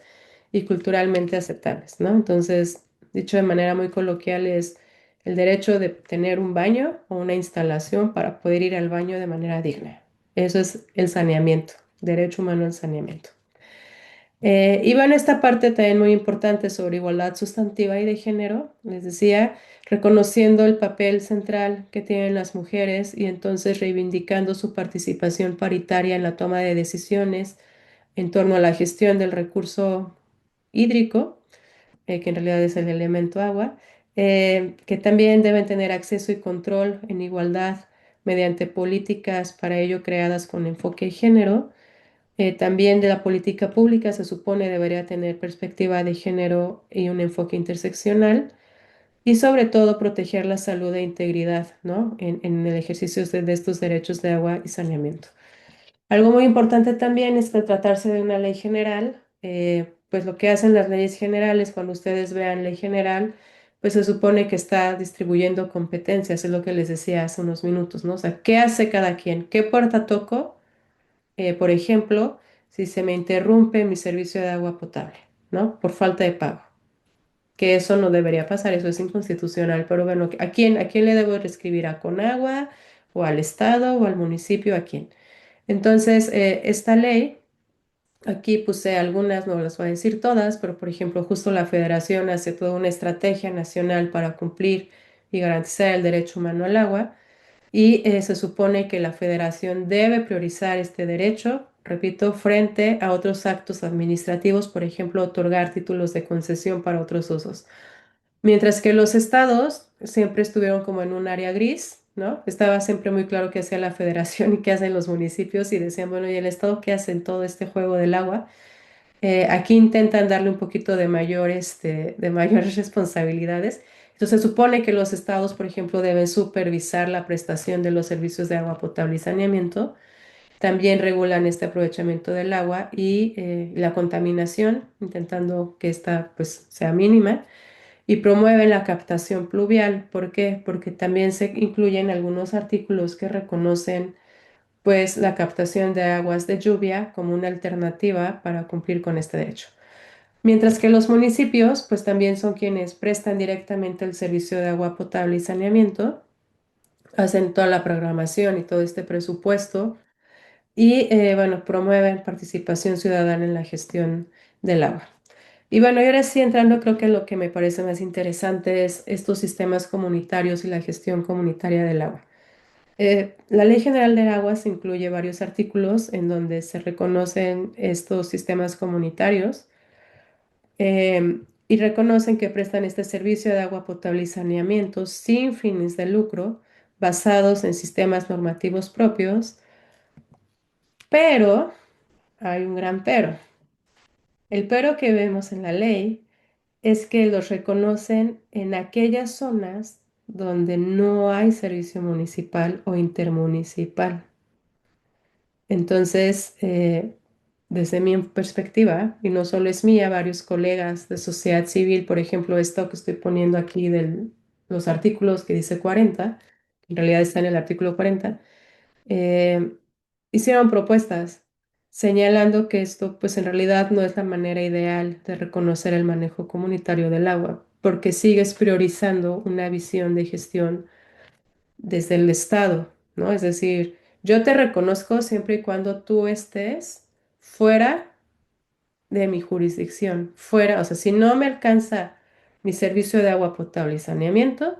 y culturalmente aceptables, ¿no? Entonces, dicho de manera muy coloquial, es el derecho de tener un baño o una instalación para poder ir al baño de manera digna. Eso es el saneamiento, derecho humano al saneamiento. Y bueno, esta parte también muy importante sobre igualdad sustantiva y de género, les decía, reconociendo el papel central que tienen las mujeres y entonces reivindicando su participación paritaria en la toma de decisiones en torno a la gestión del recurso hídrico, que en realidad es el elemento agua, que también deben tener acceso y control en igualdad mediante políticas para ello creadas con enfoque de género. También de la política pública se supone debería tener perspectiva de género y un enfoque interseccional y sobre todo proteger la salud e integridad, ¿no? En el ejercicio de estos derechos de agua y saneamiento. Algo muy importante también es que al tratarse de una ley general, pues lo que hacen las leyes generales, cuando ustedes vean ley general, pues se supone que está distribuyendo competencias, es lo que les decía hace unos minutos, ¿no? O sea, ¿qué hace cada quien? ¿Qué puerta toco? Por ejemplo, si se me interrumpe mi servicio de agua potable, ¿no? Por falta de pago, que eso no debería pasar, eso es inconstitucional, pero bueno, a quién le debo escribir? ¿A Conagua o al Estado o al municipio? ¿A quién? Entonces, esta ley, aquí puse algunas, no las voy a decir todas, pero por ejemplo, justo la Federación hace toda una estrategia nacional para cumplir y garantizar el derecho humano al agua. Y se supone que la federación debe priorizar este derecho, repito, frente a otros actos administrativos, por ejemplo, otorgar títulos de concesión para otros usos. Mientras que los estados siempre estuvieron como en un área gris, ¿no? Estaba siempre muy claro qué hacía la federación y qué hacen los municipios y decían, bueno, ¿y el estado qué hace en todo este juego del agua? Aquí intentan darle un poquito de de mayores responsabilidades. Entonces, se supone que los estados, por ejemplo, deben supervisar la prestación de los servicios de agua potable y saneamiento. También regulan este aprovechamiento del agua y la contaminación, intentando que esta pues sea mínima. Y promueven la captación pluvial. ¿Por qué? Porque también se incluyen algunos artículos que reconocen pues la captación de aguas de lluvia como una alternativa para cumplir con este derecho. Mientras que los municipios, pues también son quienes prestan directamente el servicio de agua potable y saneamiento, hacen toda la programación y todo este presupuesto y, bueno, promueven participación ciudadana en la gestión del agua. Y bueno, y ahora sí entrando, creo que lo que me parece más interesante es estos sistemas comunitarios y la gestión comunitaria del agua. La Ley General del Agua se incluye varios artículos en donde se reconocen estos sistemas comunitarios y reconocen que prestan este servicio de agua potable y saneamiento sin fines de lucro, basados en sistemas normativos propios, pero hay un gran pero. El pero que vemos en la ley es que los reconocen en aquellas zonas donde no hay servicio municipal o intermunicipal. Entonces, desde mi perspectiva, y no solo es mía, varios colegas de sociedad civil, por ejemplo, esto que estoy poniendo aquí de los artículos que dice 40, en realidad está en el artículo 40, eh, hicieron propuestas señalando que esto, pues en realidad no es la manera ideal de reconocer el manejo comunitario del agua, porque sigues priorizando una visión de gestión desde el Estado, ¿no? Es decir, yo te reconozco siempre y cuando tú estés fuera de mi jurisdicción, fuera, o sea, si no me alcanza mi servicio de agua potable y saneamiento,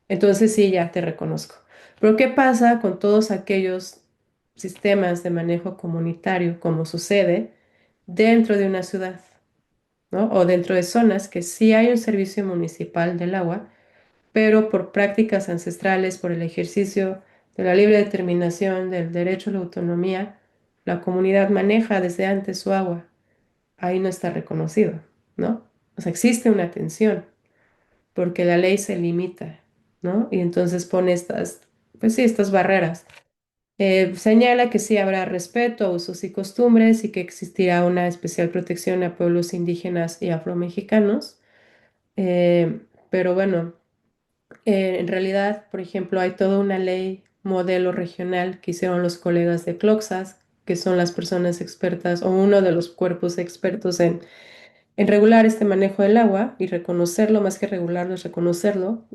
entonces sí, ya te reconozco. Pero ¿qué pasa con todos aquellos sistemas de manejo comunitario, como sucede dentro de una ciudad, ¿no? O dentro de zonas que sí hay un servicio municipal del agua, pero por prácticas ancestrales, por el ejercicio de la libre determinación, del derecho a la autonomía, la comunidad maneja desde antes su agua. Ahí no está reconocido, ¿no? O sea, existe una tensión, porque la ley se limita, ¿no? Y entonces pone estas, pues sí, estas barreras. Señala que sí habrá respeto a usos y costumbres y que existirá una especial protección a pueblos indígenas y afromexicanos. Pero bueno, en realidad, por ejemplo, hay toda una ley modelo regional que hicieron los colegas de Cloxas, que son las personas expertas o uno de los cuerpos expertos en regular este manejo del agua y reconocerlo, más que regularlo, es reconocerlo.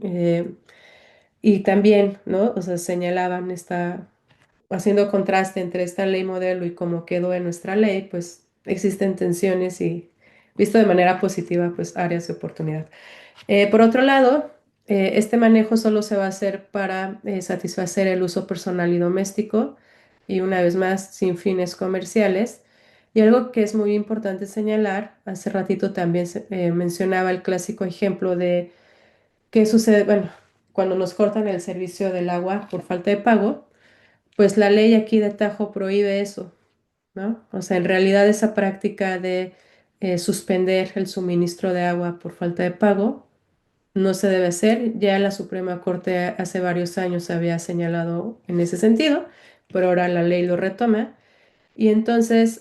Y también, ¿no? O sea, señalaban esta, haciendo contraste entre esta ley modelo y cómo quedó en nuestra ley, pues existen tensiones y, visto de manera positiva, pues áreas de oportunidad. Por otro lado, este manejo solo se va a hacer para satisfacer el uso personal y doméstico y una vez más sin fines comerciales. Y algo que es muy importante señalar, hace ratito también mencionaba el clásico ejemplo de qué sucede, bueno, cuando nos cortan el servicio del agua por falta de pago, pues la ley aquí de tajo prohíbe eso, ¿no? O sea, en realidad esa práctica de suspender el suministro de agua por falta de pago no se debe hacer. Ya la Suprema Corte hace varios años había señalado en ese sentido, pero ahora la ley lo retoma. Y entonces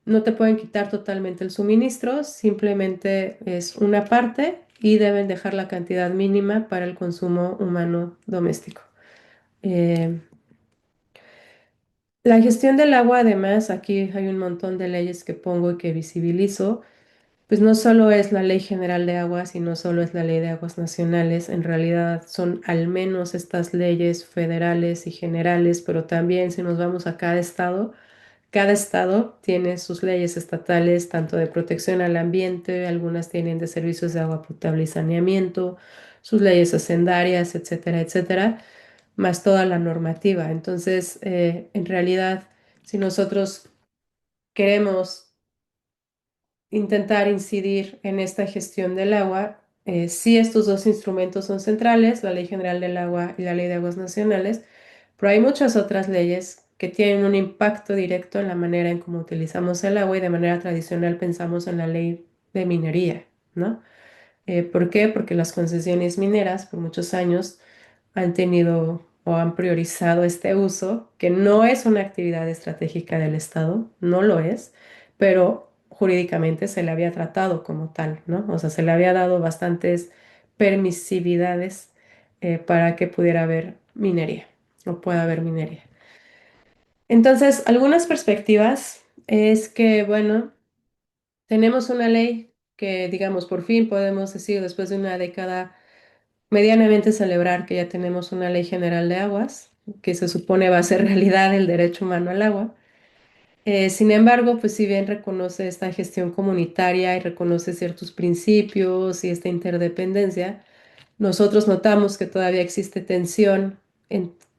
no te pueden quitar totalmente el suministro, simplemente es una parte y deben dejar la cantidad mínima para el consumo humano doméstico. Eh, la gestión del agua, además, aquí hay un montón de leyes que pongo y que visibilizo. Pues no solo es la Ley General de Aguas y no solo es la Ley de Aguas Nacionales, en realidad son al menos estas leyes federales y generales, pero también si nos vamos a cada estado tiene sus leyes estatales, tanto de protección al ambiente, algunas tienen de servicios de agua potable y saneamiento, sus leyes hacendarias, etcétera, etcétera, más toda la normativa. Entonces, en realidad, si nosotros queremos intentar incidir en esta gestión del agua. Sí, estos dos instrumentos son centrales, la Ley General del Agua y la Ley de Aguas Nacionales, pero hay muchas otras leyes que tienen un impacto directo en la manera en cómo utilizamos el agua y de manera tradicional pensamos en la ley de minería, ¿no? ¿Por qué? Porque las concesiones mineras por muchos años han tenido o han priorizado este uso, que no es una actividad estratégica del Estado, no lo es, pero jurídicamente se le había tratado como tal, ¿no? O sea, se le había dado bastantes permisividades para que pudiera haber minería o pueda haber minería. Entonces, algunas perspectivas es que, bueno, tenemos una ley que, digamos, por fin podemos decir, después de una década, medianamente celebrar que ya tenemos una ley general de aguas, que se supone va a ser realidad el derecho humano al agua. Sin embargo, pues si bien reconoce esta gestión comunitaria y reconoce ciertos principios y esta interdependencia, nosotros notamos que todavía existe tensión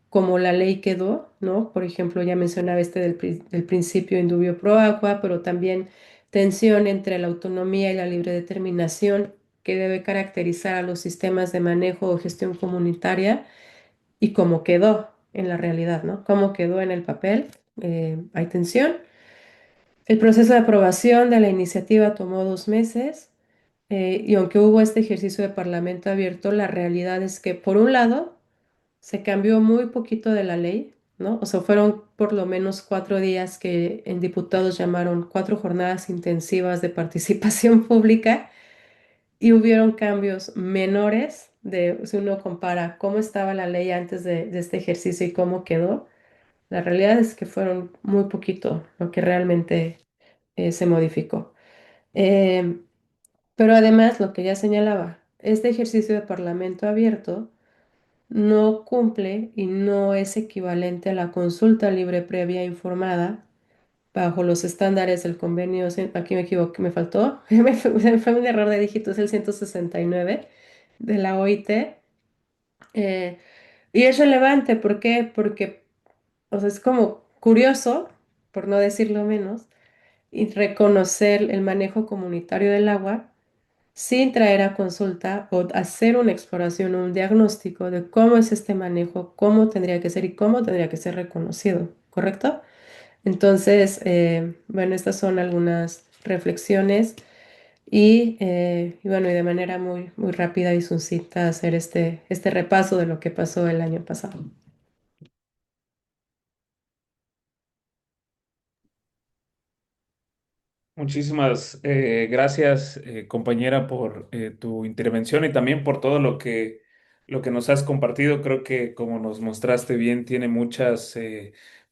como la ley quedó, ¿no? Por ejemplo, ya mencionaba este del principio indubio pro aqua, pero también tensión entre la autonomía y la libre determinación que debe caracterizar a los sistemas de manejo o gestión comunitaria y cómo quedó en la realidad, ¿no? Cómo quedó en el papel. Hay tensión. El proceso de aprobación de la iniciativa tomó 2 meses. Y aunque hubo este ejercicio de parlamento abierto, la realidad es que, por un lado, se cambió muy poquito de la ley, ¿no? O sea, fueron por lo menos 4 días que en diputados llamaron 4 jornadas intensivas de participación pública y hubieron cambios menores de, si uno compara cómo estaba la ley antes de este ejercicio y cómo quedó, la realidad es que fueron muy poquito lo que realmente se modificó. Eh, pero además, lo que ya señalaba, este ejercicio de parlamento abierto no cumple y no es equivalente a la consulta libre previa informada bajo los estándares del convenio, aquí me equivoqué, me faltó, fue un error de dígitos, el 169 de la OIT. eh, y es relevante, ¿por qué? Porque, o sea, es como curioso, por no decirlo menos, y reconocer el manejo comunitario del agua sin traer a consulta o hacer una exploración o un diagnóstico de cómo es este manejo, cómo tendría que ser y cómo tendría que ser reconocido, ¿correcto? Entonces, bueno, estas son algunas reflexiones y bueno, y de manera muy, muy rápida y sucinta hacer este repaso de lo que pasó el año pasado. Muchísimas gracias, compañera, por tu intervención y también por todo lo que nos has compartido. Creo que, como nos mostraste bien, tiene muchas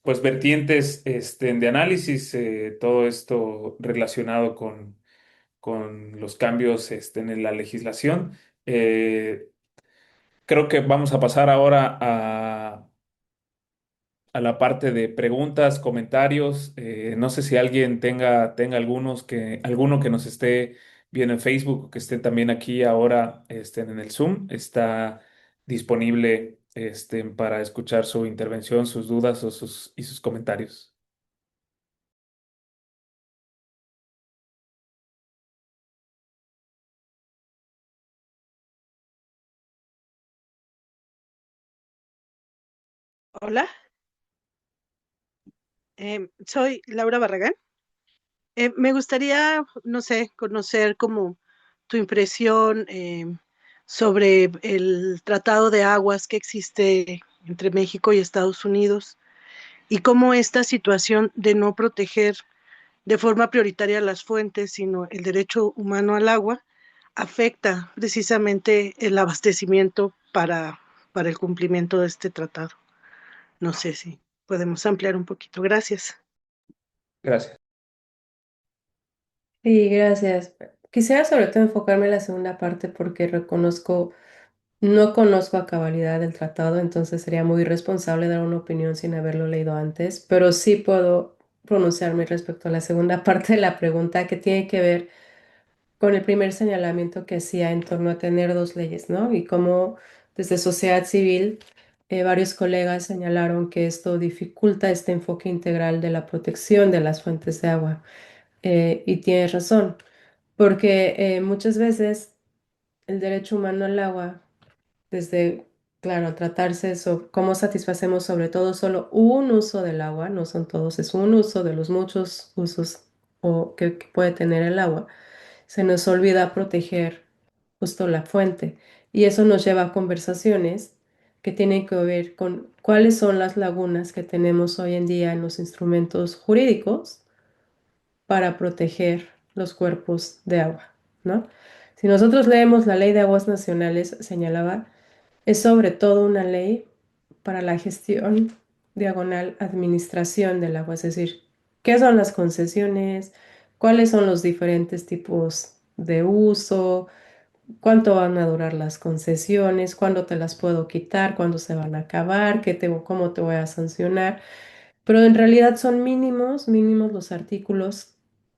pues vertientes de análisis, todo esto relacionado con los cambios en la legislación. Eh, Creo que vamos a pasar ahora a la parte de preguntas, comentarios. No sé si alguien tenga alguno que nos esté viendo en Facebook o que esté también aquí ahora en el Zoom. Está disponible para escuchar su intervención, sus dudas y sus comentarios. Hola, soy Laura Barragán. Me gustaría, no sé, conocer como tu impresión sobre el tratado de aguas que existe entre México y Estados Unidos y cómo esta situación de no proteger de forma prioritaria las fuentes, sino el derecho humano al agua, afecta precisamente el abastecimiento para el cumplimiento de este tratado. No sé si podemos ampliar un poquito. Gracias. Gracias. Sí, gracias. Quisiera sobre todo enfocarme en la segunda parte porque no conozco a cabalidad el tratado, entonces sería muy irresponsable dar una opinión sin haberlo leído antes, pero sí puedo pronunciarme respecto a la segunda parte de la pregunta que tiene que ver con el primer señalamiento que hacía en torno a tener dos leyes, ¿no? Y cómo desde sociedad civil varios colegas señalaron que esto dificulta este enfoque integral de la protección de las fuentes de agua. Y tienes razón, porque muchas veces el derecho humano al agua desde, claro, tratarse sobre cómo satisfacemos sobre todo solo un uso del agua, no son todos, es un uso de los muchos usos que puede tener el agua. Se nos olvida proteger justo la fuente y eso nos lleva a conversaciones que tienen que ver con cuáles son las lagunas que tenemos hoy en día en los instrumentos jurídicos para proteger los cuerpos de agua, ¿no? Si nosotros leemos la Ley de Aguas Nacionales, señalaba, es sobre todo una ley para la gestión diagonal administración del agua, es decir, qué son las concesiones, cuáles son los diferentes tipos de uso, cuánto van a durar las concesiones, cuándo te las puedo quitar, cuándo se van a acabar, cómo te voy a sancionar. Pero en realidad son mínimos, mínimos los artículos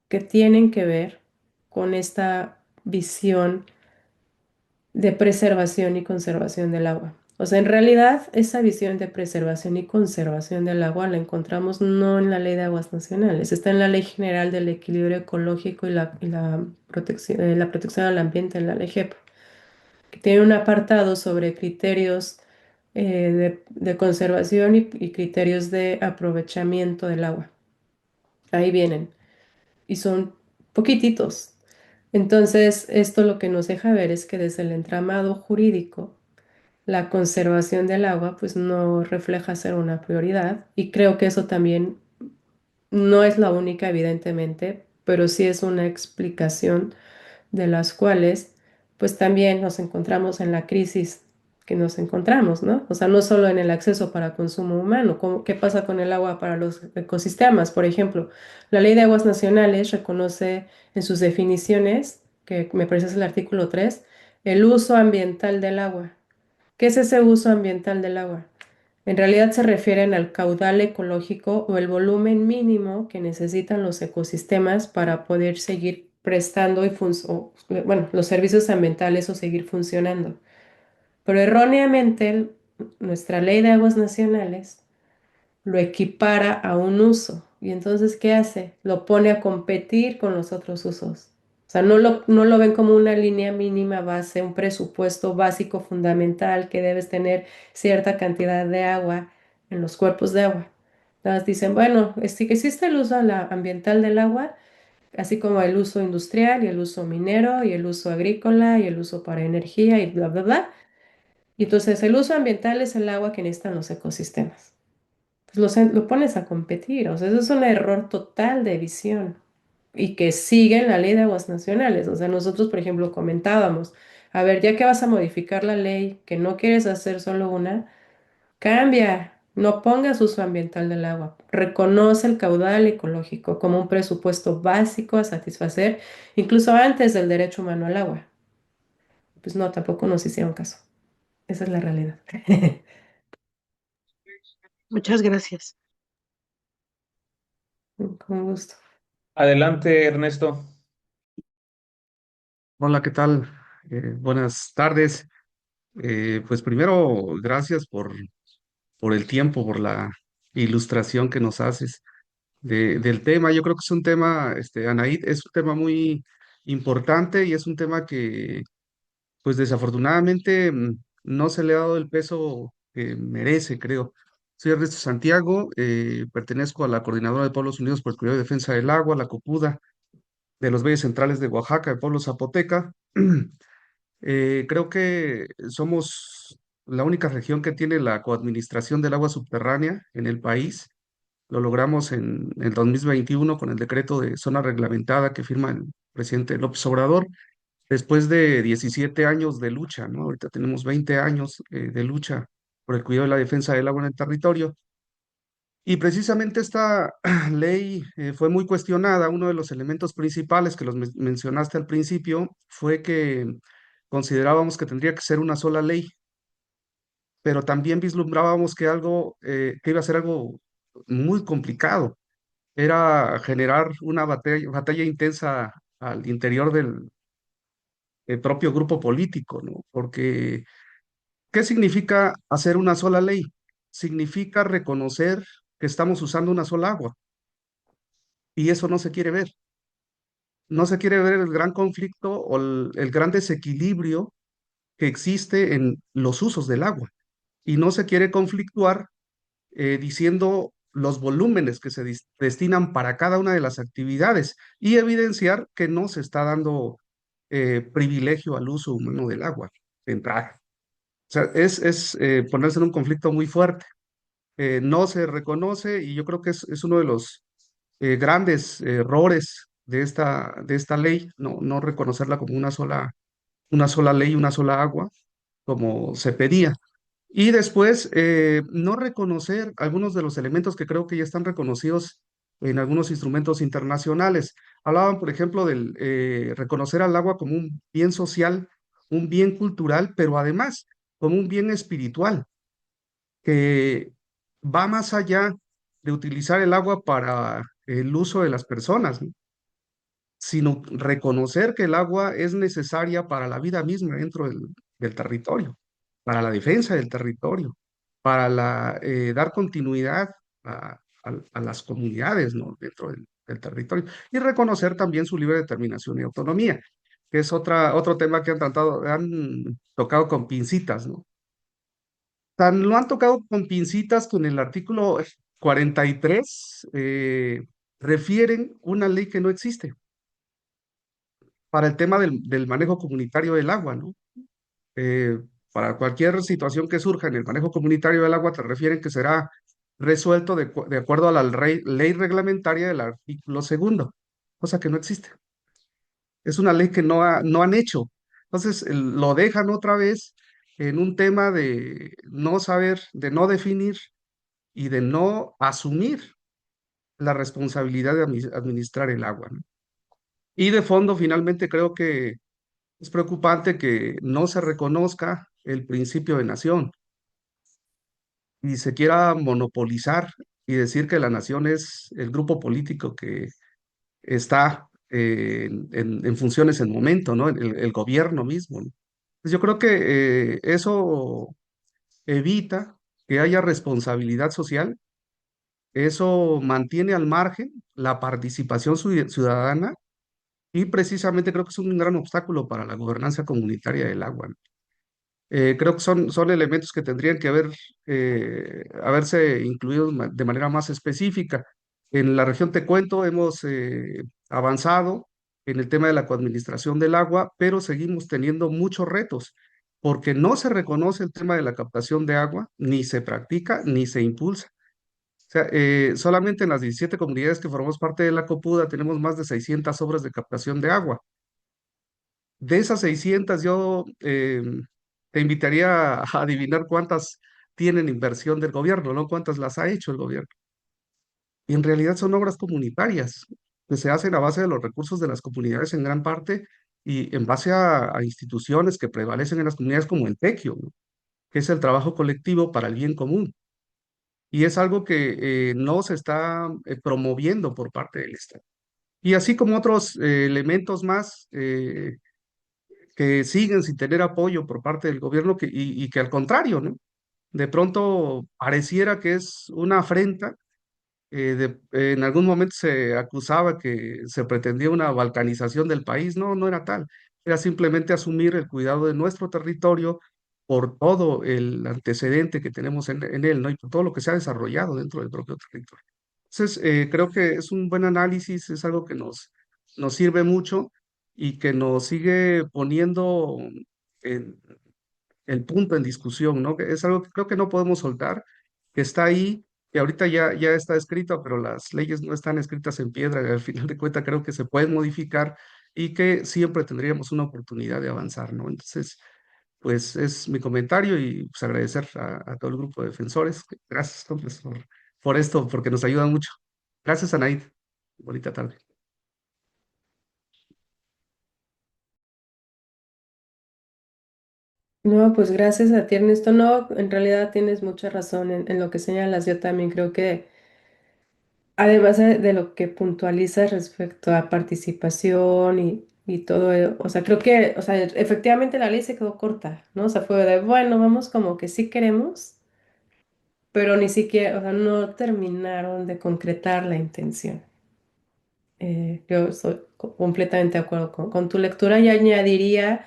que tienen que ver con esta visión de preservación y conservación del agua. O sea, en realidad esa visión de preservación y conservación del agua la encontramos no en la Ley de Aguas Nacionales, está en la Ley General del Equilibrio Ecológico y la protección al ambiente, en la Ley GEP, que tiene un apartado sobre criterios de conservación y criterios de aprovechamiento del agua. Ahí vienen y son poquititos. Entonces, esto lo que nos deja ver es que desde el entramado jurídico, la conservación del agua pues no refleja ser una prioridad y creo que eso también no es la única, evidentemente, pero sí es una explicación de las cuales pues también nos encontramos en la crisis que nos encontramos, ¿no? O sea, no solo en el acceso para consumo humano, ¿qué pasa con el agua para los ecosistemas? Por ejemplo, la Ley de Aguas Nacionales reconoce en sus definiciones, que me parece es el artículo 3, el uso ambiental del agua. ¿Qué es ese uso ambiental del agua? En realidad se refieren al caudal ecológico o el volumen mínimo que necesitan los ecosistemas para poder seguir prestando bueno, los servicios ambientales o seguir funcionando. Pero erróneamente nuestra ley de aguas nacionales lo equipara a un uso. Y entonces, ¿qué hace? Lo pone a competir con los otros usos. O sea, no lo ven como una línea mínima base, un presupuesto básico fundamental que debes tener cierta cantidad de agua en los cuerpos de agua. Entonces dicen, bueno, sí que existe el uso ambiental del agua, así como el uso industrial y el uso minero y el uso agrícola y el uso para energía y bla, bla, bla. Y entonces el uso ambiental es el agua que necesitan los ecosistemas pues lo pones a competir. O sea, eso es un error total de visión y que sigue en la ley de aguas nacionales. O sea, nosotros, por ejemplo, comentábamos, a ver, ya que vas a modificar la ley, que no quieres hacer solo una, cambia. No pongas uso ambiental del agua. Reconoce el caudal ecológico como un presupuesto básico a satisfacer, incluso antes del derecho humano al agua. Pues no, tampoco nos hicieron caso. Esa es la realidad. Muchas gracias. Con gusto. Adelante, Ernesto. Hola, ¿qué tal? Buenas tardes. Pues primero, gracias por el tiempo, por la ilustración que nos haces del tema. Yo creo que es un tema, Anaíd, es un tema muy importante y es un tema que, pues desafortunadamente, no se le ha dado el peso que merece, creo. Soy Ernesto Santiago, pertenezco a la Coordinadora de Pueblos Unidos por el Cuidado y Defensa del Agua, la COPUDA, de los Valles Centrales de Oaxaca, de Pueblo Zapoteca. Creo que somos la única región que tiene la coadministración del agua subterránea en el país. Lo logramos en el 2021 con el decreto de zona reglamentada que firma el presidente López Obrador, después de 17 años de lucha, ¿no? Ahorita tenemos 20 años de lucha por el cuidado y la defensa del agua en el territorio. Y precisamente esta ley fue muy cuestionada. Uno de los elementos principales que los mencionaste al principio fue que considerábamos que tendría que ser una sola ley, pero también vislumbrábamos que iba a ser algo muy complicado. Era generar una batalla intensa al interior del propio grupo político, ¿no? Porque, ¿qué significa hacer una sola ley? Significa reconocer que estamos usando una sola agua y eso no se quiere ver. No se quiere ver el gran conflicto o el gran desequilibrio que existe en los usos del agua. Y no se quiere conflictuar diciendo los volúmenes que se destinan para cada una de las actividades y evidenciar que no se está dando privilegio al uso humano del agua de entrada. O sea, es ponerse en un conflicto muy fuerte. No se reconoce y yo creo que es uno de los grandes errores de esta ley, no reconocerla como una sola ley, una sola agua, como se pedía. Y después, no reconocer algunos de los elementos que creo que ya están reconocidos en algunos instrumentos internacionales. Hablaban, por ejemplo, del reconocer al agua como un bien social, un bien cultural, pero además como un bien espiritual, que va más allá de utilizar el agua para el uso de las personas, ¿no? Sino reconocer que el agua es necesaria para la vida misma dentro del territorio, para la defensa del territorio, para dar continuidad a las comunidades, ¿no? Dentro del territorio y reconocer también su libre determinación y autonomía, que es otro tema que han tocado con pincitas, ¿no? Lo han tocado con pincitas que en el artículo 43 refieren una ley que no existe para el tema del manejo comunitario del agua, ¿no? Eh, para cualquier situación que surja en el manejo comunitario del agua, te refieren que será resuelto de acuerdo a la ley reglamentaria del artículo segundo, cosa que no existe. Es una ley que no han hecho. Entonces, lo dejan otra vez en un tema de no saber, de no definir y de no asumir la responsabilidad de administrar el agua, ¿no? Y de fondo, finalmente, creo que es preocupante que no se reconozca el principio de nación y se quiera monopolizar y decir que la nación es el grupo político que está en funciones en momento, ¿no? El gobierno mismo, ¿no? Pues yo creo que eso evita que haya responsabilidad social, eso mantiene al margen la participación ciudadana y precisamente creo que es un gran obstáculo para la gobernanza comunitaria del agua, ¿no? Creo que son elementos que tendrían que haberse incluido de manera más específica. En la región Te Cuento hemos avanzado en el tema de la coadministración del agua, pero seguimos teniendo muchos retos, porque no se reconoce el tema de la captación de agua, ni se practica, ni se impulsa. O sea, solamente en las 17 comunidades que formamos parte de la Copuda tenemos más de 600 obras de captación de agua. De esas 600, yo te invitaría a adivinar cuántas tienen inversión del gobierno, ¿no? Cuántas las ha hecho el gobierno. Y en realidad son obras comunitarias que se hacen a base de los recursos de las comunidades en gran parte y en base a instituciones que prevalecen en las comunidades como el TEQIO, ¿no? Que es el trabajo colectivo para el bien común. Y es algo que no se está promoviendo por parte del Estado. Y así como otros elementos más que siguen sin tener apoyo por parte del gobierno y que al contrario, ¿no? De pronto pareciera que es una afrenta. En algún momento se acusaba que se pretendía una balcanización del país. No, no era tal. Era simplemente asumir el cuidado de nuestro territorio por todo el antecedente que tenemos en él, ¿no? Y por todo lo que se ha desarrollado dentro del propio territorio. Entonces, creo que es un buen análisis, es algo que nos sirve mucho y que nos sigue poniendo en- el punto en discusión, ¿no? Que es algo que creo que no podemos soltar, que está ahí, que ahorita ya está escrito, pero las leyes no están escritas en piedra, y al final de cuentas creo que se pueden modificar y que siempre tendríamos una oportunidad de avanzar, ¿no? Entonces, pues es mi comentario y pues agradecer a todo el grupo de defensores. Gracias, entonces, por esto, porque nos ayudan mucho. Gracias, Anaid. Bonita tarde. No, pues gracias a ti, Ernesto. No, en realidad tienes mucha razón en lo que señalas. Yo también creo que, además de lo que puntualizas respecto a participación y todo, o sea, creo que, o sea, efectivamente la ley se quedó corta, ¿no? O sea, fue de, bueno, vamos como que sí queremos, pero ni siquiera, o sea, no terminaron de concretar la intención. Yo estoy completamente de acuerdo con tu lectura y añadiría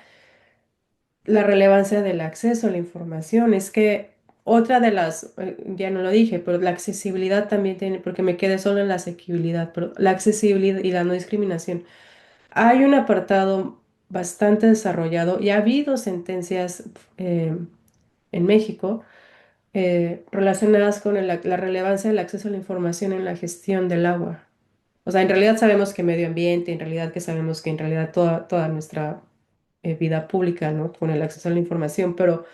la relevancia del acceso a la información. Es que otra de las, ya no lo dije, pero la accesibilidad también tiene, porque me quedé solo en la asequibilidad, pero la accesibilidad y la no discriminación. Hay un apartado bastante desarrollado y ha habido sentencias eh, en México relacionadas con la relevancia del acceso a la información en la gestión del agua. O sea, en realidad sabemos que medio ambiente, en realidad que sabemos que en realidad toda nuestra vida pública, ¿no? Con el acceso a la información, pero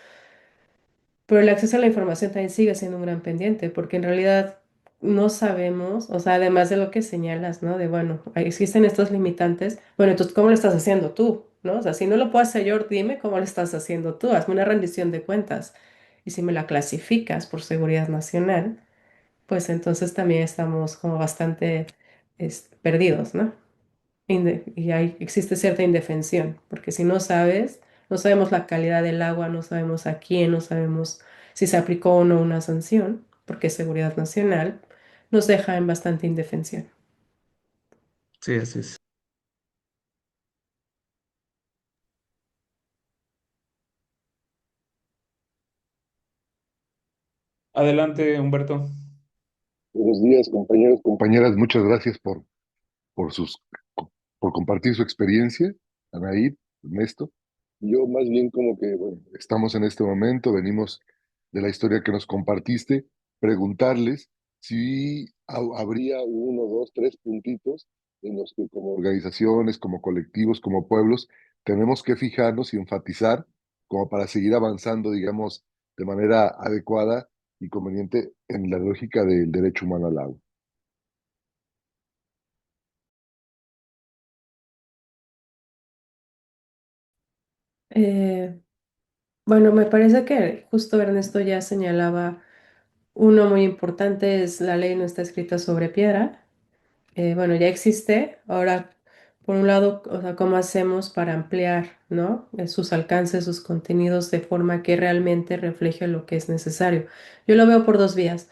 el acceso a la información también sigue siendo un gran pendiente, porque en realidad no sabemos, o sea, además de lo que señalas, ¿no? De, bueno, existen estos limitantes, bueno, entonces, ¿cómo lo estás haciendo tú? ¿No? O sea, si no lo puedo hacer yo, dime cómo lo estás haciendo tú, hazme una rendición de cuentas. Y si me la clasificas por seguridad nacional, pues entonces también estamos como bastante perdidos, ¿no? Y existe cierta indefensión, porque si no sabes, no sabemos la calidad del agua, no sabemos a quién, no sabemos si se aplicó o no una sanción, porque es seguridad nacional, nos deja en bastante indefensión. Sí, así es. Adelante, Humberto. Buenos días, compañeros, compañeras. Muchas gracias por por compartir su experiencia, Anaid, Ernesto. Yo más bien como que, bueno, estamos en este momento, venimos de la historia que nos compartiste, preguntarles si habría uno, dos, tres puntitos en los que como organizaciones, como colectivos, como pueblos, tenemos que fijarnos y enfatizar como para seguir avanzando, digamos, de manera adecuada y conveniente en la lógica del derecho humano al agua. Eh, bueno, me parece que justo Ernesto ya señalaba uno muy importante, es la ley no está escrita sobre piedra. Bueno, ya existe. Ahora, por un lado, o sea, ¿cómo hacemos para ampliar, ¿no? Sus alcances, sus contenidos de forma que realmente refleje lo que es necesario? Yo lo veo por dos vías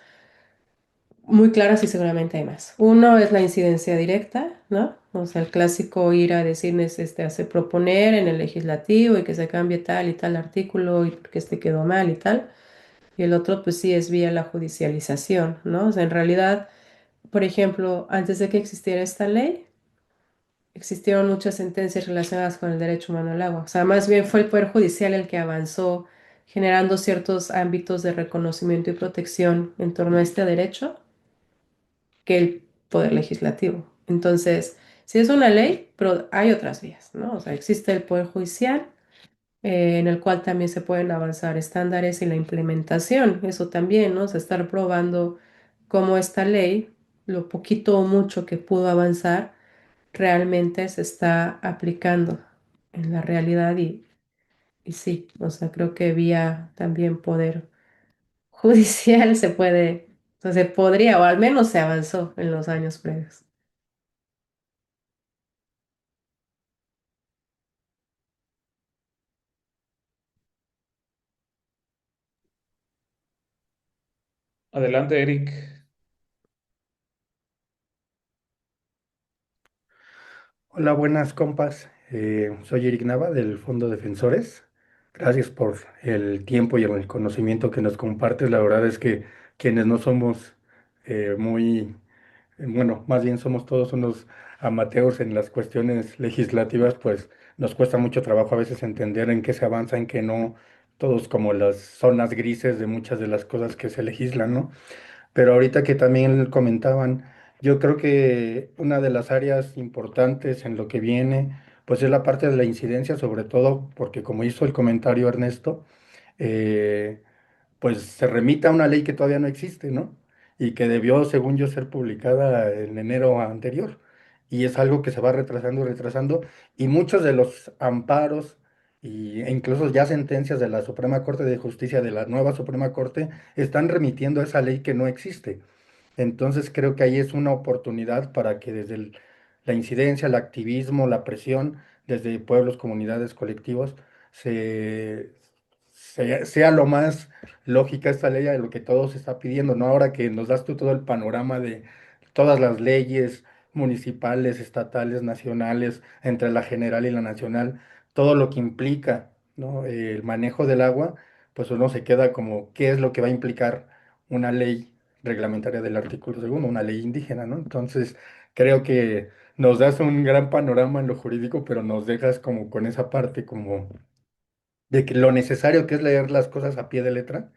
muy claras y seguramente hay más. Uno es la incidencia directa, ¿no? O sea, el clásico ir a decirles, hacer proponer en el legislativo y que se cambie tal y tal artículo y porque este quedó mal y tal. Y el otro, pues sí, es vía la judicialización, ¿no? O sea, en realidad, por ejemplo, antes de que existiera esta ley, existieron muchas sentencias relacionadas con el derecho humano al agua. O sea, más bien fue el Poder Judicial el que avanzó generando ciertos ámbitos de reconocimiento y protección en torno a este derecho que el Poder Legislativo. Entonces, sí es una ley, pero hay otras vías, ¿no? O sea, existe el Poder Judicial, en el cual también se pueden avanzar estándares y la implementación, eso también, ¿no? O sea, estar probando cómo esta ley, lo poquito o mucho que pudo avanzar, realmente se está aplicando en la realidad y sí, o sea, creo que vía también poder judicial se puede, o sea, se podría, o al menos se avanzó en los años previos. Adelante, Eric. Hola, buenas compas. Soy Eric Nava del Fondo Defensores. Gracias por el tiempo y el conocimiento que nos compartes. La verdad es que quienes no somos muy, bueno, más bien somos todos unos amateurs en las cuestiones legislativas, pues nos cuesta mucho trabajo a veces entender en qué se avanza, en qué no, todos como las zonas grises de muchas de las cosas que se legislan, ¿no? Pero ahorita que también comentaban, yo creo que una de las áreas importantes en lo que viene, pues es la parte de la incidencia, sobre todo porque como hizo el comentario Ernesto, eh, pues se remita a una ley que todavía no existe, ¿no? Y que debió, según yo, ser publicada en enero anterior. Y es algo que se va retrasando y retrasando. Y muchos de los amparos e incluso ya sentencias de la Suprema Corte de Justicia, de la nueva Suprema Corte, están remitiendo a esa ley que no existe. Entonces creo que ahí es una oportunidad para que desde la incidencia, el activismo, la presión, desde pueblos, comunidades, colectivos, se, sea lo más lógica esta ley de lo que todos se está pidiendo, ¿no? Ahora que nos das tú todo el panorama de todas las leyes municipales, estatales, nacionales, entre la general y la nacional, todo lo que implica, ¿no? El manejo del agua, pues uno se queda como, ¿qué es lo que va a implicar una ley reglamentaria del artículo segundo, una ley indígena, ¿no? Entonces, creo que nos das un gran panorama en lo jurídico, pero nos dejas como con esa parte como de que lo necesario que es leer las cosas a pie de letra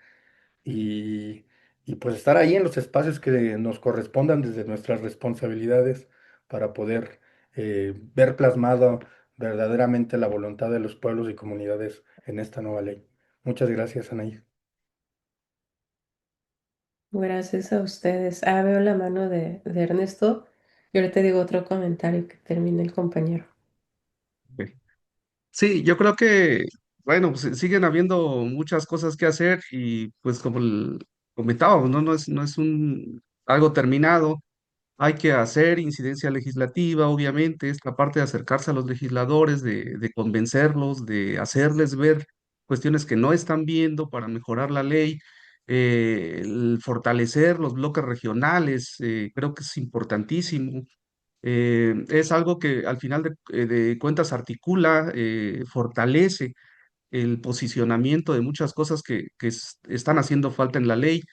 y, y pues estar ahí en los espacios que nos correspondan desde nuestras responsabilidades para poder ver plasmado verdaderamente la voluntad de los pueblos y comunidades en esta nueva ley. Muchas gracias, Anaí. Gracias a ustedes. Ah, veo la mano de Ernesto. Y ahorita digo otro comentario que termine el compañero. Ok. Sí, yo creo que, bueno, pues siguen habiendo muchas cosas que hacer y pues como comentábamos, ¿no? No es algo terminado. Hay que hacer incidencia legislativa, obviamente, esta parte de acercarse a los legisladores, de convencerlos, de hacerles ver cuestiones que no están viendo para mejorar la ley, el fortalecer los bloques regionales, creo que es importantísimo. Es algo que al final de cuentas articula, fortalece el posicionamiento de muchas cosas que están haciendo falta en la ley.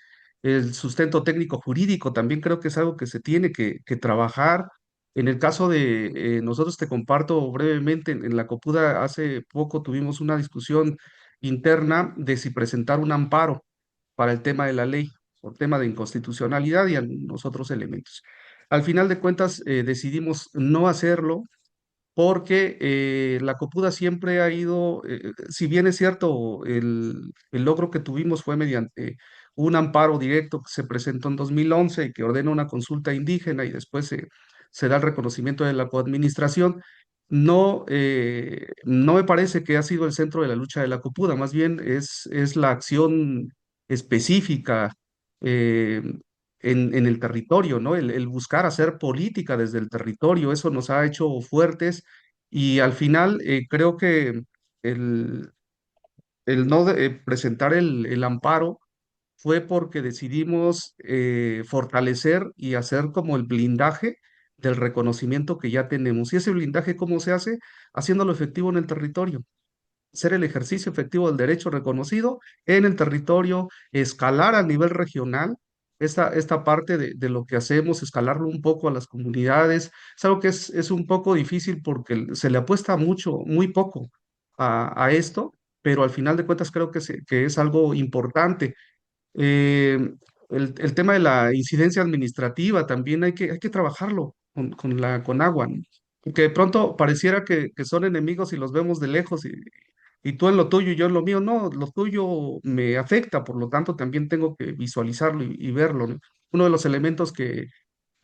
El sustento técnico jurídico también creo que es algo que se tiene que trabajar. En el caso de nosotros, te comparto brevemente, en la Copuda hace poco tuvimos una discusión interna de si presentar un amparo para el tema de la ley, por tema de inconstitucionalidad y algunos otros elementos. Al final de cuentas, decidimos no hacerlo porque la Copuda siempre ha ido, si bien es cierto, el logro que tuvimos fue mediante un amparo directo que se presentó en 2011 y que ordena una consulta indígena y después se da el reconocimiento de la coadministración. No, no me parece que ha sido el centro de la lucha de la Copuda, más bien es la acción específica eh, en el territorio, ¿no? El buscar hacer política desde el territorio, eso nos ha hecho fuertes y al final creo que el, el no presentar el amparo fue porque decidimos fortalecer y hacer como el blindaje del reconocimiento que ya tenemos. ¿Y ese blindaje cómo se hace? Haciéndolo efectivo en el territorio, ser el ejercicio efectivo del derecho reconocido en el territorio, escalar a nivel regional. Esta parte de lo que hacemos, escalarlo un poco a las comunidades, es algo que es un poco difícil porque se le apuesta mucho, muy poco a esto, pero al final de cuentas creo que es algo importante. Eh, el tema de la incidencia administrativa también hay que trabajarlo con agua, ¿no? Porque de pronto pareciera que son enemigos y los vemos de lejos y tú en lo tuyo y yo en lo mío. No, lo tuyo me afecta, por lo tanto también tengo que visualizarlo y verlo, ¿no? Uno de los elementos que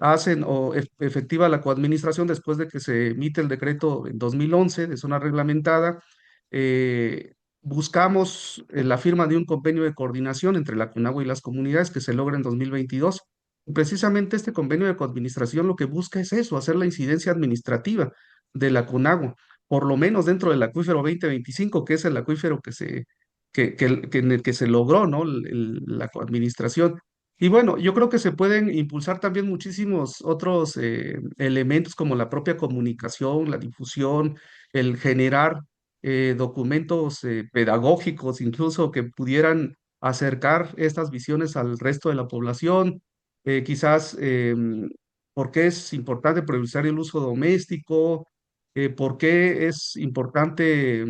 hacen o efectiva la coadministración después de que se emite el decreto en 2011 de zona reglamentada, eh, buscamos la firma de un convenio de coordinación entre la CONAGUA y las comunidades que se logra en 2022. Y precisamente este convenio de coadministración lo que busca es eso, hacer la incidencia administrativa de la CONAGUA, por lo menos dentro del acuífero 2025, que es el acuífero en el que se logró, ¿no? La coadministración. Y bueno, yo creo que se pueden impulsar también muchísimos otros elementos como la propia comunicación, la difusión, el generar documentos pedagógicos, incluso que pudieran acercar estas visiones al resto de la población. Quizás por qué es importante priorizar el uso doméstico, por qué es importante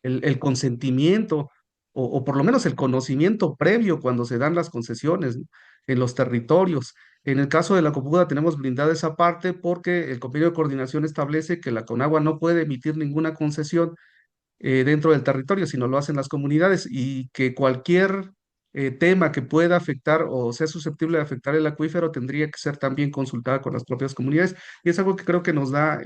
el consentimiento o por lo menos el conocimiento previo cuando se dan las concesiones, ¿no? En los territorios. En el caso de la Copuda tenemos blindada esa parte porque el convenio de coordinación establece que la CONAGUA no puede emitir ninguna concesión dentro del territorio, sino lo hacen las comunidades y que cualquier tema que pueda afectar o sea susceptible de afectar el acuífero tendría que ser también consultada con las propias comunidades y es algo que creo que nos da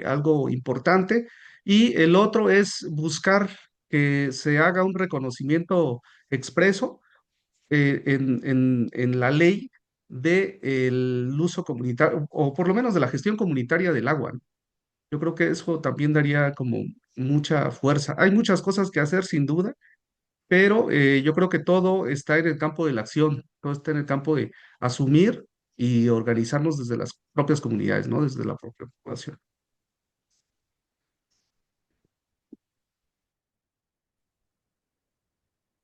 algo importante. Y el otro es buscar que se haga un reconocimiento expreso en la ley del uso comunitario o por lo menos de la gestión comunitaria del agua, ¿no? Yo creo que eso también daría como mucha fuerza. Hay muchas cosas que hacer, sin duda, pero yo creo que todo está en el campo de la acción, todo está en el campo de asumir y organizarnos desde las propias comunidades, ¿no? Desde la propia población.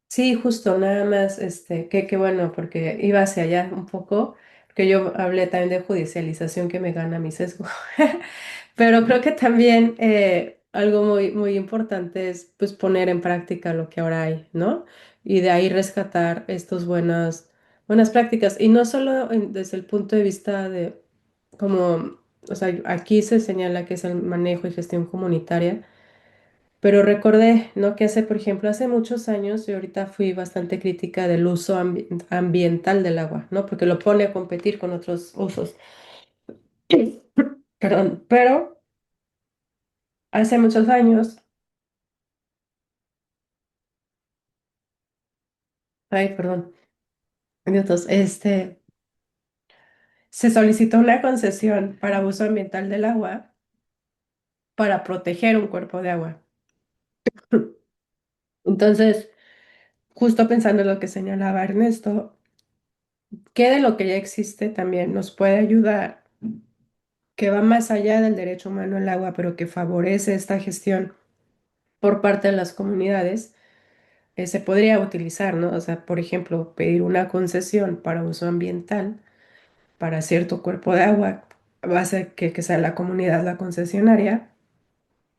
Sí, justo, nada más, qué bueno, porque iba hacia allá un poco, porque yo hablé también de judicialización que me gana mi sesgo, pero creo que también algo muy importante es pues poner en práctica lo que ahora hay, ¿no? Y de ahí rescatar estas buenas prácticas, y no solo desde el punto de vista de como, o sea, aquí se señala que es el manejo y gestión comunitaria. Pero recordé, ¿no? Que hace, por ejemplo, hace muchos años, yo ahorita fui bastante crítica del uso ambiental del agua, ¿no? Porque lo pone a competir con otros usos. Perdón, pero hace muchos años, ay, perdón, minutos, se solicitó una concesión para uso ambiental del agua para proteger un cuerpo de agua. Entonces, justo pensando en lo que señalaba Ernesto, ¿qué de lo que ya existe también nos puede ayudar, que va más allá del derecho humano al agua, pero que favorece esta gestión por parte de las comunidades? Se podría utilizar, ¿no? O sea, por ejemplo, pedir una concesión para uso ambiental para cierto cuerpo de agua, va a ser que sea la comunidad la concesionaria,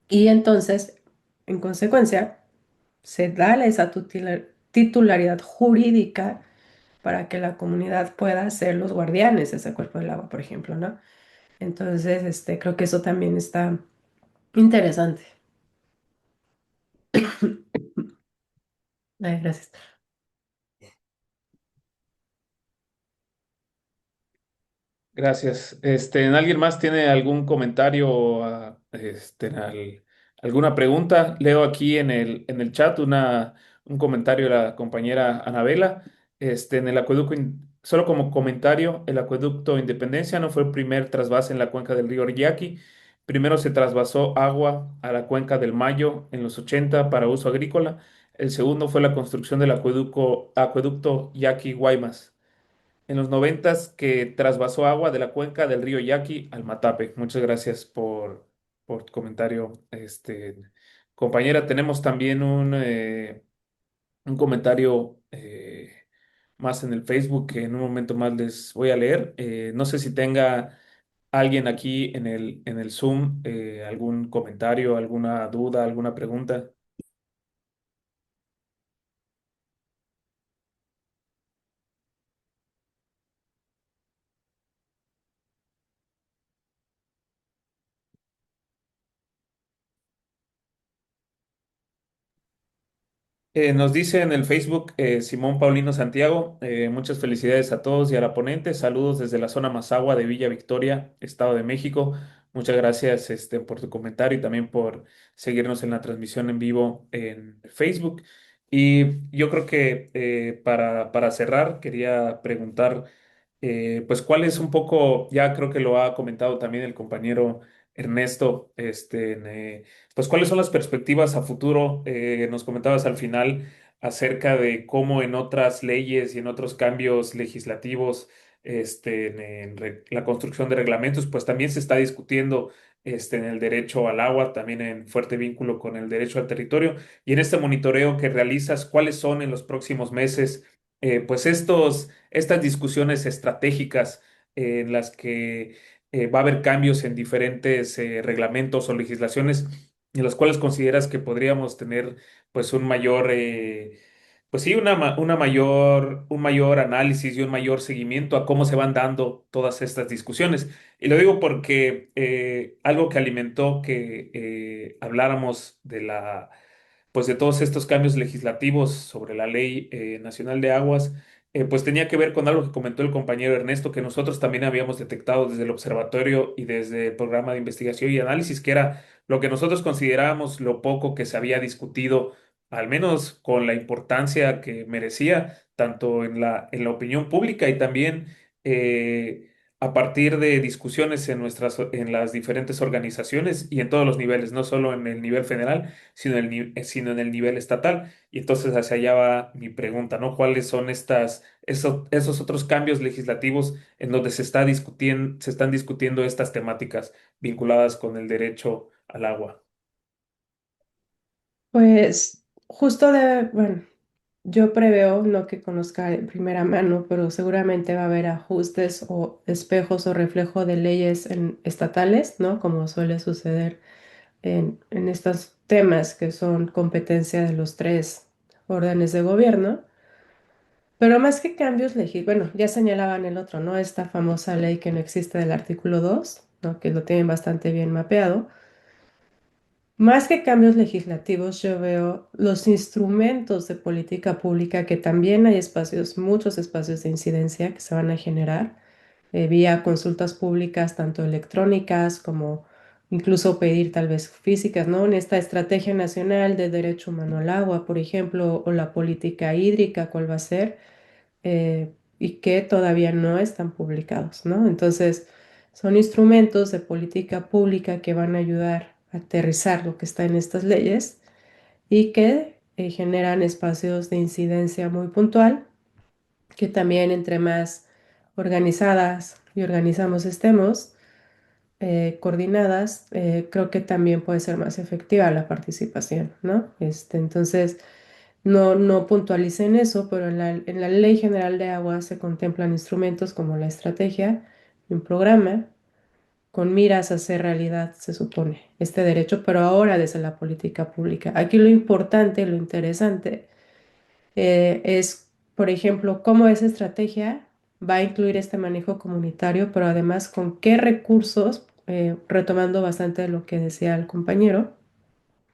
y entonces, en consecuencia, se da esa titularidad jurídica para que la comunidad pueda ser los guardianes de ese cuerpo del agua, por ejemplo, ¿no? Entonces, creo que eso también está interesante. Ay, gracias. Gracias. ¿Alguien más tiene algún comentario, alguna pregunta? Leo aquí en el chat un comentario de la compañera Anabela. En el solo como comentario, el acueducto Independencia no fue el primer trasvase en la cuenca del río Yaqui. Primero se trasvasó agua a la cuenca del Mayo en los 80 para uso agrícola. El segundo fue la construcción del acueducto Yaqui-Guaymas en los noventas que trasvasó agua de la cuenca del río Yaqui al Matape. Muchas gracias por tu comentario, compañera. Tenemos también un comentario más en el Facebook que en un momento más les voy a leer. No sé si tenga alguien aquí en el Zoom algún comentario, alguna duda, alguna pregunta. Nos dice en el Facebook Simón Paulino Santiago, muchas felicidades a todos y a la ponente. Saludos desde la zona Mazagua de Villa Victoria, Estado de México. Muchas gracias por tu comentario y también por seguirnos en la transmisión en vivo en Facebook. Y yo creo que para cerrar, quería preguntar, pues cuál es un poco, ya creo que lo ha comentado también el compañero Ernesto, pues, ¿cuáles son las perspectivas a futuro? Nos comentabas al final acerca de cómo en otras leyes y en otros cambios legislativos, la construcción de reglamentos, pues también se está discutiendo en el derecho al agua, también en fuerte vínculo con el derecho al territorio. Y en este monitoreo que realizas, ¿cuáles son en los próximos meses, pues estas discusiones estratégicas en las que va a haber cambios en diferentes reglamentos o legislaciones en las cuales consideras que podríamos tener pues un mayor, pues sí, un mayor análisis y un mayor seguimiento a cómo se van dando todas estas discusiones? Y lo digo porque algo que alimentó que habláramos pues de todos estos cambios legislativos sobre la Ley Nacional de Aguas, pues tenía que ver con algo que comentó el compañero Ernesto, que nosotros también habíamos detectado desde el observatorio y desde el programa de investigación y análisis, que era lo que nosotros considerábamos lo poco que se había discutido, al menos con la importancia que merecía, tanto en la opinión pública y también a partir de discusiones en las diferentes organizaciones y en todos los niveles, no solo en el nivel federal, sino en el nivel estatal. Y entonces hacia allá va mi pregunta, ¿no? ¿Cuáles son esos otros cambios legislativos en donde se están discutiendo estas temáticas vinculadas con el derecho al agua? Pues justo bueno, yo preveo, no que conozca de primera mano, pero seguramente va a haber ajustes o espejos o reflejo de leyes estatales, ¿no? Como suele suceder en estos temas que son competencia de los tres órdenes de gobierno. Pero más que cambios bueno, ya señalaban el otro, ¿no? Esta famosa ley que no existe del artículo 2, ¿no? Que lo tienen bastante bien mapeado. Más que cambios legislativos, yo veo los instrumentos de política pública que también hay espacios, muchos espacios de incidencia que se van a generar vía consultas públicas, tanto electrónicas como incluso pedir tal vez físicas, ¿no? En esta Estrategia Nacional de Derecho Humano al Agua, por ejemplo, o la política hídrica, ¿cuál va a ser? y que todavía no están publicados, ¿no? Entonces, son instrumentos de política pública que van a ayudar a aterrizar lo que está en estas leyes y que generan espacios de incidencia muy puntual, que también entre más organizadas y organizamos estemos, coordinadas, creo que también puede ser más efectiva la participación, ¿no? Entonces, no puntualicé en eso, pero en la Ley General de Agua se contemplan instrumentos como la estrategia y un programa con miras a hacer realidad, se supone, este derecho, pero ahora desde la política pública. Aquí lo importante, lo interesante, es, por ejemplo, cómo esa estrategia va a incluir este manejo comunitario, pero además con qué recursos, retomando bastante de lo que decía el compañero,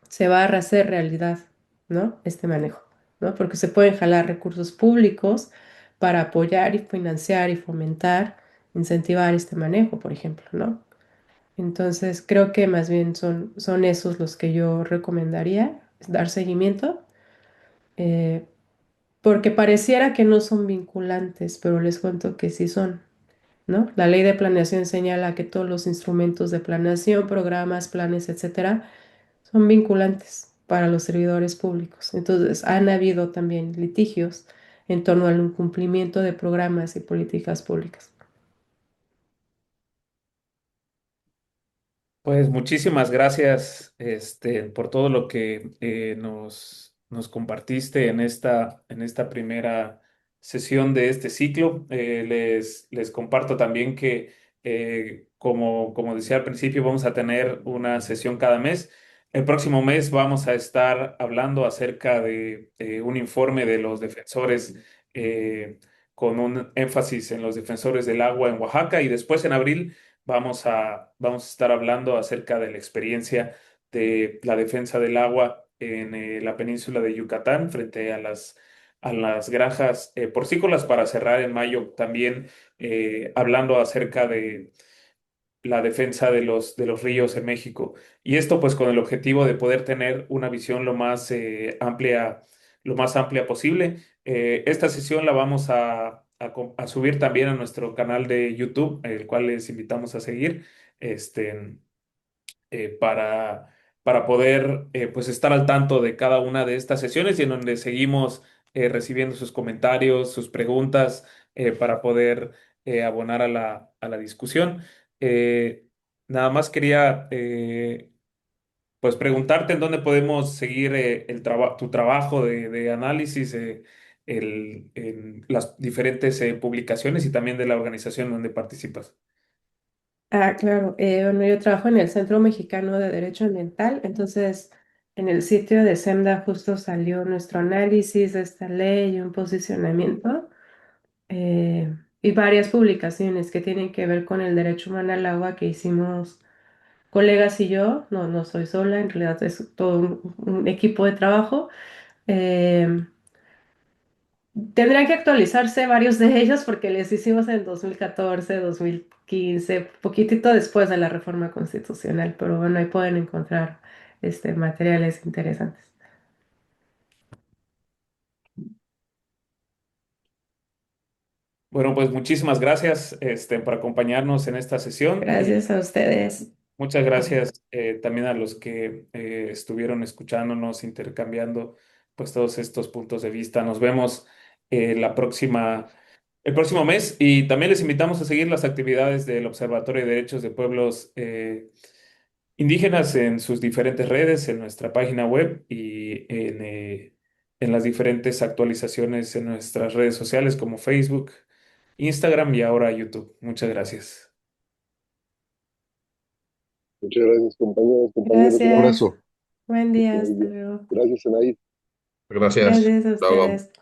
se va a hacer realidad, ¿no? Este manejo, ¿no? Porque se pueden jalar recursos públicos para apoyar y financiar y fomentar, incentivar este manejo, por ejemplo, ¿no? Entonces, creo que más bien son esos los que yo recomendaría, dar seguimiento, eh, porque pareciera que no son vinculantes, pero les cuento que sí son, ¿no? La ley de planeación señala que todos los instrumentos de planeación, programas, planes, etcétera, son vinculantes para los servidores públicos. Entonces, han habido también litigios en torno al incumplimiento de programas y políticas públicas. Pues muchísimas gracias, por todo lo que nos compartiste en esta primera sesión de este ciclo. Les comparto también que, como decía al principio, vamos a tener una sesión cada mes. El próximo mes vamos a estar hablando acerca de un informe de los defensores, con un énfasis en los defensores del agua en Oaxaca, y después en abril vamos a estar hablando acerca de la experiencia de la defensa del agua en la península de Yucatán frente a las granjas porcícolas, para cerrar en mayo también hablando acerca de la defensa de los ríos en México. Y esto pues con el objetivo de poder tener una visión lo más amplia posible. Esta sesión la vamos a subir también a nuestro canal de YouTube, el cual les invitamos a seguir, este, para poder pues estar al tanto de cada una de estas sesiones, y en donde seguimos recibiendo sus comentarios, sus preguntas, para poder abonar a a la discusión. Eh, Nada más quería pues preguntarte en dónde podemos seguir tu trabajo de análisis, en las diferentes publicaciones, y también de la organización donde participas. Ah, claro. Bueno, yo trabajo en el Centro Mexicano de Derecho Ambiental, entonces en el sitio de SEMDA justo salió nuestro análisis de esta ley y un posicionamiento, y varias publicaciones que tienen que ver con el derecho humano al agua que hicimos colegas y yo. No soy sola, en realidad es todo un equipo de trabajo. Eh, Tendrán que actualizarse varios de ellos porque les hicimos en 2014, 2015, poquitito después de la reforma constitucional, pero bueno, ahí pueden encontrar materiales interesantes. Bueno, pues muchísimas gracias, por acompañarnos en esta sesión. Gracias a ustedes. Muchas gracias también a los que estuvieron escuchándonos, intercambiando pues todos estos puntos de vista. Nos vemos el próximo mes, y también les invitamos a seguir las actividades del Observatorio de Derechos de Pueblos Indígenas en sus diferentes redes, en nuestra página web y en las diferentes actualizaciones en nuestras redes sociales como Facebook, Instagram y ahora YouTube. Muchas gracias. Muchas gracias, compañeros, compañeros. Un Gracias. abrazo. Buen Que día, estén muy hasta bien. luego. Gracias, Anaí. Gracias. Gracias a Hasta luego. ustedes.